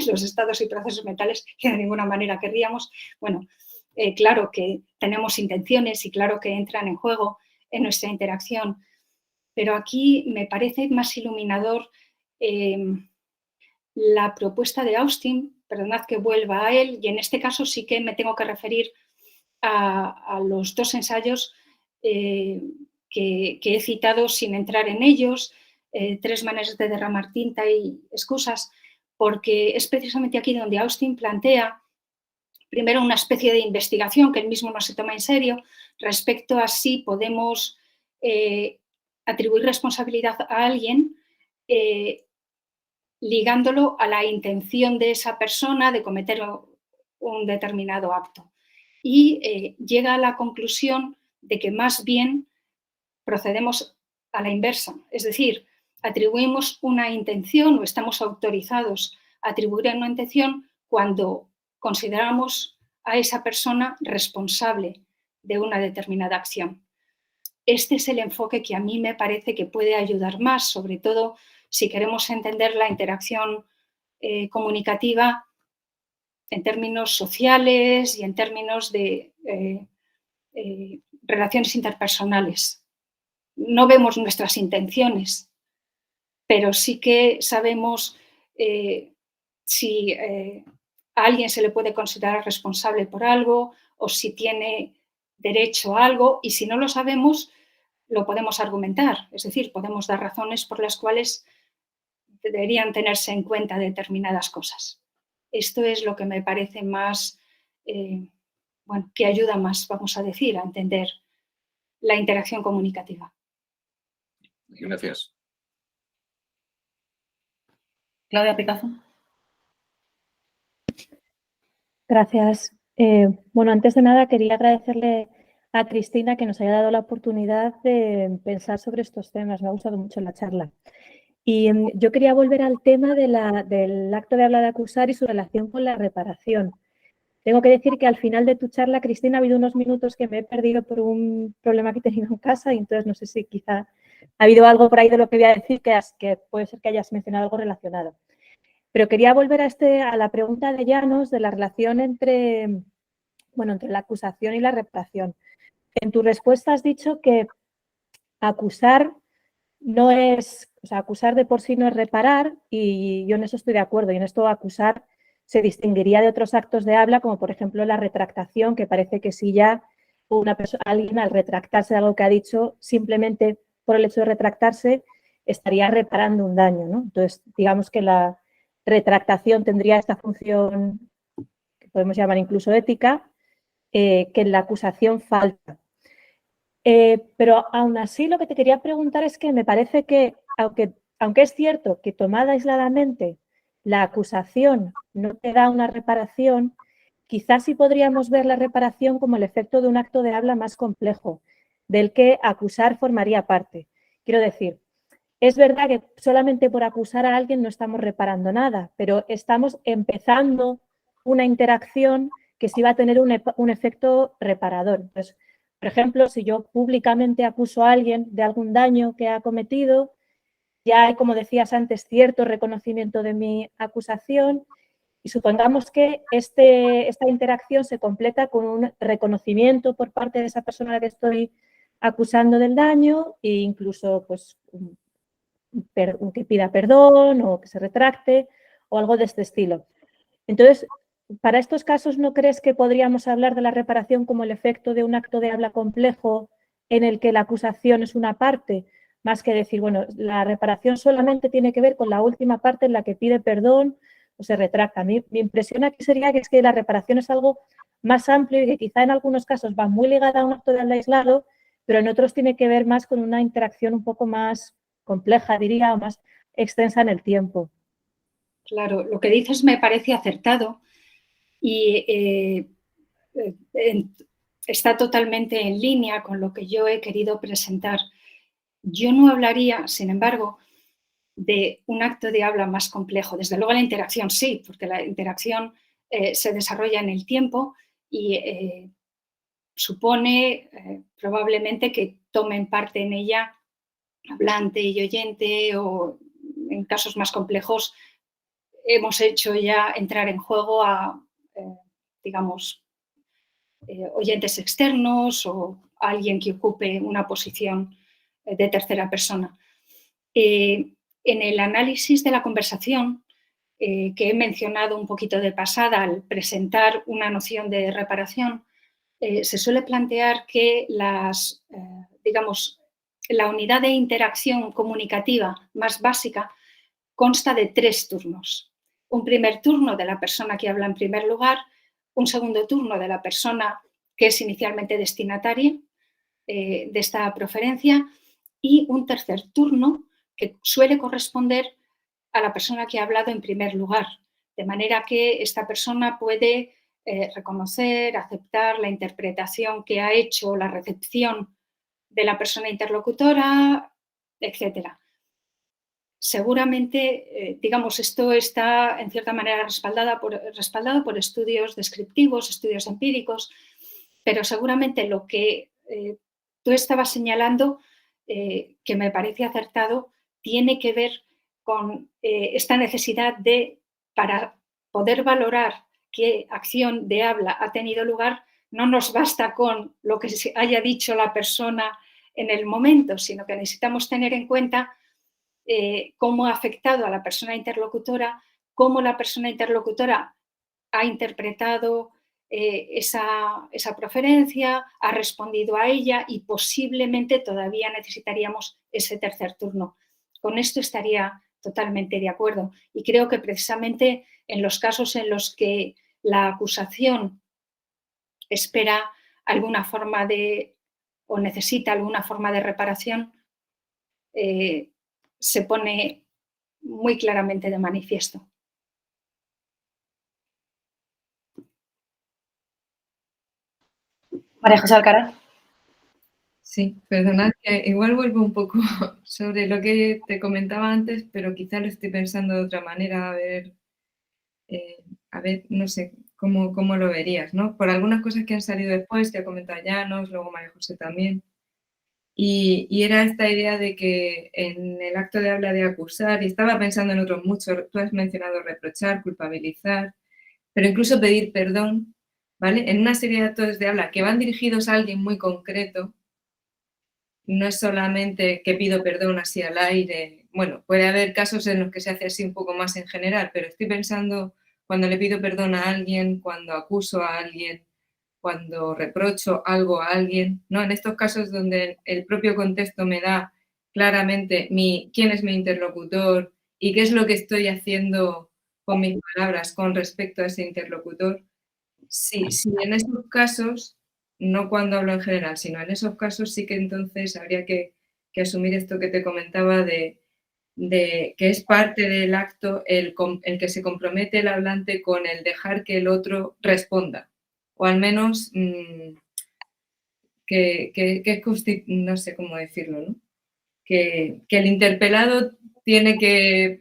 los estados y procesos mentales, que de ninguna manera querríamos. Bueno, claro que tenemos intenciones y claro que entran en juego en nuestra interacción, pero aquí me parece más iluminador la propuesta de Austin. Perdonad que vuelva a él, y en este caso sí que me tengo que referir a los dos ensayos que he citado sin entrar en ellos, 3 maneras de derramar tinta y excusas, porque es precisamente aquí donde Austin plantea primero una especie de investigación que él mismo no se toma en serio respecto a si podemos atribuir responsabilidad a alguien ligándolo a la intención de esa persona de cometer un determinado acto. Y llega a la conclusión de que más bien procedemos a la inversa, es decir, atribuimos una intención o estamos autorizados a atribuir una intención cuando consideramos a esa persona responsable de una determinada acción. Este es el enfoque que a mí me parece que puede ayudar más, sobre todo si queremos entender la interacción comunicativa en términos sociales y en términos de relaciones interpersonales. No vemos nuestras intenciones, pero sí que sabemos si a alguien se le puede considerar responsable por algo o si tiene derecho a algo, y si no lo sabemos, lo podemos argumentar. Es decir, podemos dar razones por las cuales deberían tenerse en cuenta determinadas cosas. Esto es lo que me parece más, que ayuda más, vamos a decir, a entender la interacción comunicativa. Gracias. Claudia Picazo. Gracias. Bueno, antes de nada quería agradecerle a Cristina que nos haya dado la oportunidad de pensar sobre estos temas. Me ha gustado mucho la charla. Y yo quería volver al tema del acto de habla de acusar y su relación con la reparación. Tengo que decir que al final de tu charla, Cristina, ha habido unos minutos que me he perdido por un problema que he tenido en casa, y entonces no sé si quizá ha habido algo por ahí de lo que voy a decir que puede ser que hayas mencionado algo relacionado. Pero quería volver a la pregunta de Llanos de la relación entre la acusación y la reparación. En tu respuesta has dicho que acusar no es, acusar de por sí no es reparar, y yo en eso estoy de acuerdo. Y en esto acusar se distinguiría de otros actos de habla, como por ejemplo la retractación, que parece que si ya alguien al retractarse de algo que ha dicho, simplemente por el hecho de retractarse, estaría reparando un daño, ¿no? Entonces, digamos que la retractación tendría esta función que podemos llamar incluso ética, que en la acusación falta. Pero aún así lo que te quería preguntar es que me parece que, aunque es cierto que tomada aisladamente la acusación no te da una reparación, quizás sí podríamos ver la reparación como el efecto de un acto de habla más complejo, del que acusar formaría parte. Quiero decir, es verdad que solamente por acusar a alguien no estamos reparando nada, pero estamos empezando una interacción que sí va a tener un efecto reparador. Entonces, por ejemplo, si yo públicamente acuso a alguien de algún daño que ha cometido, ya hay, como decías antes, cierto reconocimiento de mi acusación y supongamos que esta interacción se completa con un reconocimiento por parte de esa persona a la que estoy acusando del daño e incluso pues, que pida perdón o que se retracte o algo de este estilo. Entonces, para estos casos, ¿no crees que podríamos hablar de la reparación como el efecto de un acto de habla complejo en el que la acusación es una parte, más que decir, bueno, la reparación solamente tiene que ver con la última parte en la que pide perdón o se retracta? A mí mi impresión aquí sería que es que la reparación es algo más amplio y que quizá en algunos casos va muy ligada a un acto de habla aislado, pero en otros tiene que ver más con una interacción un poco más compleja, diría, o más extensa en el tiempo. Claro, lo que dices me parece acertado y está totalmente en línea con lo que yo he querido presentar. Yo no hablaría, sin embargo, de un acto de habla más complejo. Desde luego la interacción sí, porque la interacción se desarrolla en el tiempo y supone probablemente que tomen parte en ella hablante y oyente, o en casos más complejos hemos hecho ya entrar en juego a, digamos, oyentes externos o alguien que ocupe una posición de tercera persona. En el análisis de la conversación, que he mencionado un poquito de pasada al presentar una noción de reparación, se suele plantear que digamos, la unidad de interacción comunicativa más básica consta de 3 turnos. Un primer turno de la persona que habla en primer lugar, un segundo turno de la persona que es inicialmente destinataria de esta proferencia y un tercer turno que suele corresponder a la persona que ha hablado en primer lugar, de manera que esta persona puede reconocer, aceptar la interpretación que ha hecho, la recepción de la persona interlocutora, etcétera. Seguramente, digamos, esto está en cierta manera respaldado por estudios descriptivos, estudios empíricos, pero seguramente lo que tú estabas señalando, que me parece acertado, tiene que ver con esta necesidad de, para poder valorar qué acción de habla ha tenido lugar, no nos basta con lo que haya dicho la persona en el momento, sino que necesitamos tener en cuenta cómo ha afectado a la persona interlocutora, cómo la persona interlocutora ha interpretado esa proferencia, ha respondido a ella y posiblemente todavía necesitaríamos ese tercer turno. Con esto estaría totalmente de acuerdo y creo que precisamente en los casos en los que la acusación espera alguna forma de o necesita alguna forma de reparación, se pone muy claramente de manifiesto. María José Alcaraz. Sí, perdonad que igual vuelvo un poco sobre lo que te comentaba antes, pero quizá lo estoy pensando de otra manera, a ver, no sé, cómo lo verías, ¿no? Por algunas cosas que han salido después, que ha comentado Llanos, luego María José también, y era esta idea de que en el acto de habla de acusar, y estaba pensando en otros muchos, tú has mencionado reprochar, culpabilizar, pero incluso pedir perdón, ¿vale? En una serie de actos de habla que van dirigidos a alguien muy concreto, no es solamente que pido perdón así al aire. Bueno, puede haber casos en los que se hace así un poco más en general, pero estoy pensando cuando le pido perdón a alguien, cuando acuso a alguien, cuando reprocho algo a alguien, ¿no? En estos casos donde el propio contexto me da claramente quién es mi interlocutor y qué es lo que estoy haciendo con mis palabras con respecto a ese interlocutor, sí, en esos casos, no cuando hablo en general, sino en esos casos sí que entonces habría que asumir esto que te comentaba de que es parte del acto el que se compromete el hablante con el dejar que el otro responda, o al menos no sé cómo decirlo, ¿no? Que el interpelado tiene que...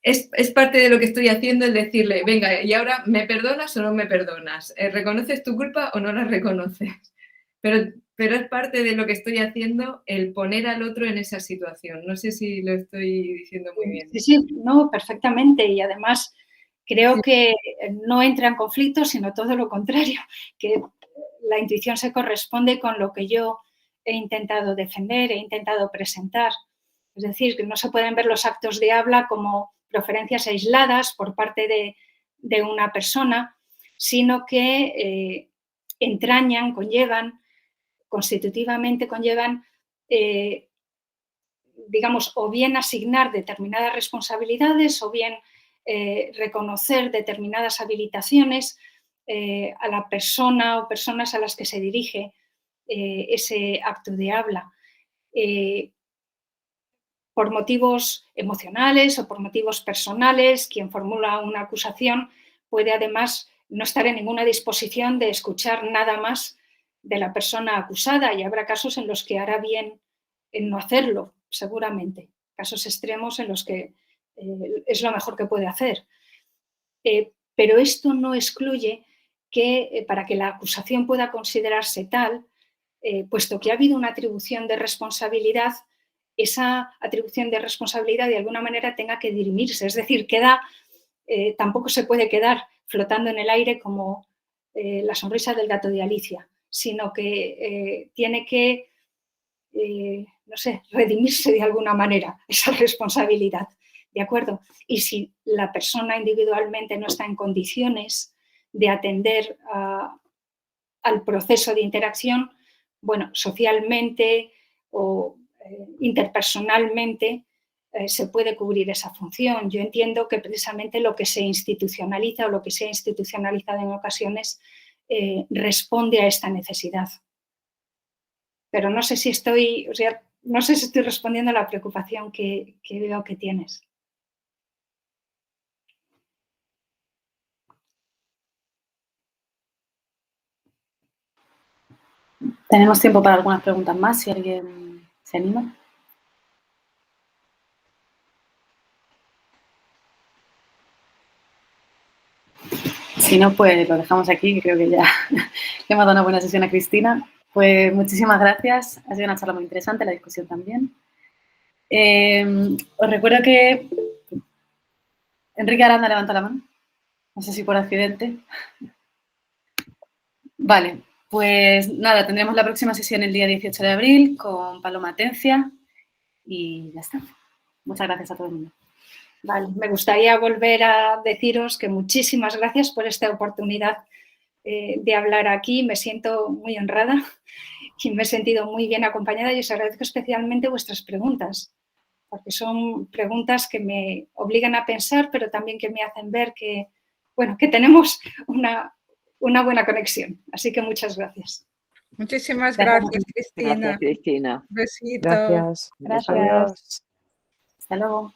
Es parte de lo que estoy haciendo el decirle, venga, y ahora, ¿me perdonas o no me perdonas? ¿Reconoces tu culpa o no la reconoces? Pero es parte de lo que estoy haciendo el poner al otro en esa situación. No sé si lo estoy diciendo muy bien. Sí, no, perfectamente. Y además creo que no entra en conflicto, sino todo lo contrario, que la intuición se corresponde con lo que yo he intentado defender, he intentado presentar. Es decir, que no se pueden ver los actos de habla como preferencias aisladas por parte de una persona, sino que entrañan, constitutivamente conllevan, digamos, o bien asignar determinadas responsabilidades o bien reconocer determinadas habilitaciones a la persona o personas a las que se dirige ese acto de habla. Por motivos emocionales o por motivos personales, quien formula una acusación puede además no estar en ninguna disposición de escuchar nada más de la persona acusada, y habrá casos en los que hará bien en no hacerlo, seguramente. Casos extremos en los que es lo mejor que puede hacer. Pero esto no excluye que para que la acusación pueda considerarse tal, puesto que ha habido una atribución de responsabilidad, esa atribución de responsabilidad de alguna manera tenga que dirimirse. Es decir, tampoco se puede quedar flotando en el aire como la sonrisa del gato de Alicia, sino que tiene que, no sé, redimirse de alguna manera esa responsabilidad. ¿De acuerdo? Y si la persona individualmente no está en condiciones de atender al proceso de interacción, bueno, socialmente o interpersonalmente se puede cubrir esa función. Yo entiendo que precisamente lo que se institucionaliza o lo que se ha institucionalizado en ocasiones responde a esta necesidad. Pero no sé si estoy respondiendo a la preocupación que veo que tienes. Tenemos tiempo para algunas preguntas más, si alguien se anima. Si no, pues lo dejamos aquí, que creo que ya le hemos dado una buena sesión a Cristina. Pues muchísimas gracias, ha sido una charla muy interesante, la discusión también. Os recuerdo que Enrique Aranda levanta la mano, no sé si por accidente. Vale, pues nada, tendremos la próxima sesión el día 18 de abril con Paloma Atencia y ya está. Muchas gracias a todo el mundo. Vale, me gustaría volver a deciros que muchísimas gracias por esta oportunidad de hablar aquí. Me siento muy honrada y me he sentido muy bien acompañada y os agradezco especialmente vuestras preguntas, porque son preguntas que me obligan a pensar, pero también que me hacen ver que, bueno, que tenemos una buena conexión. Así que muchas gracias. Muchísimas gracias, Cristina. Gracias, Cristina. Besito. Gracias. Gracias. Adiós. Hasta luego.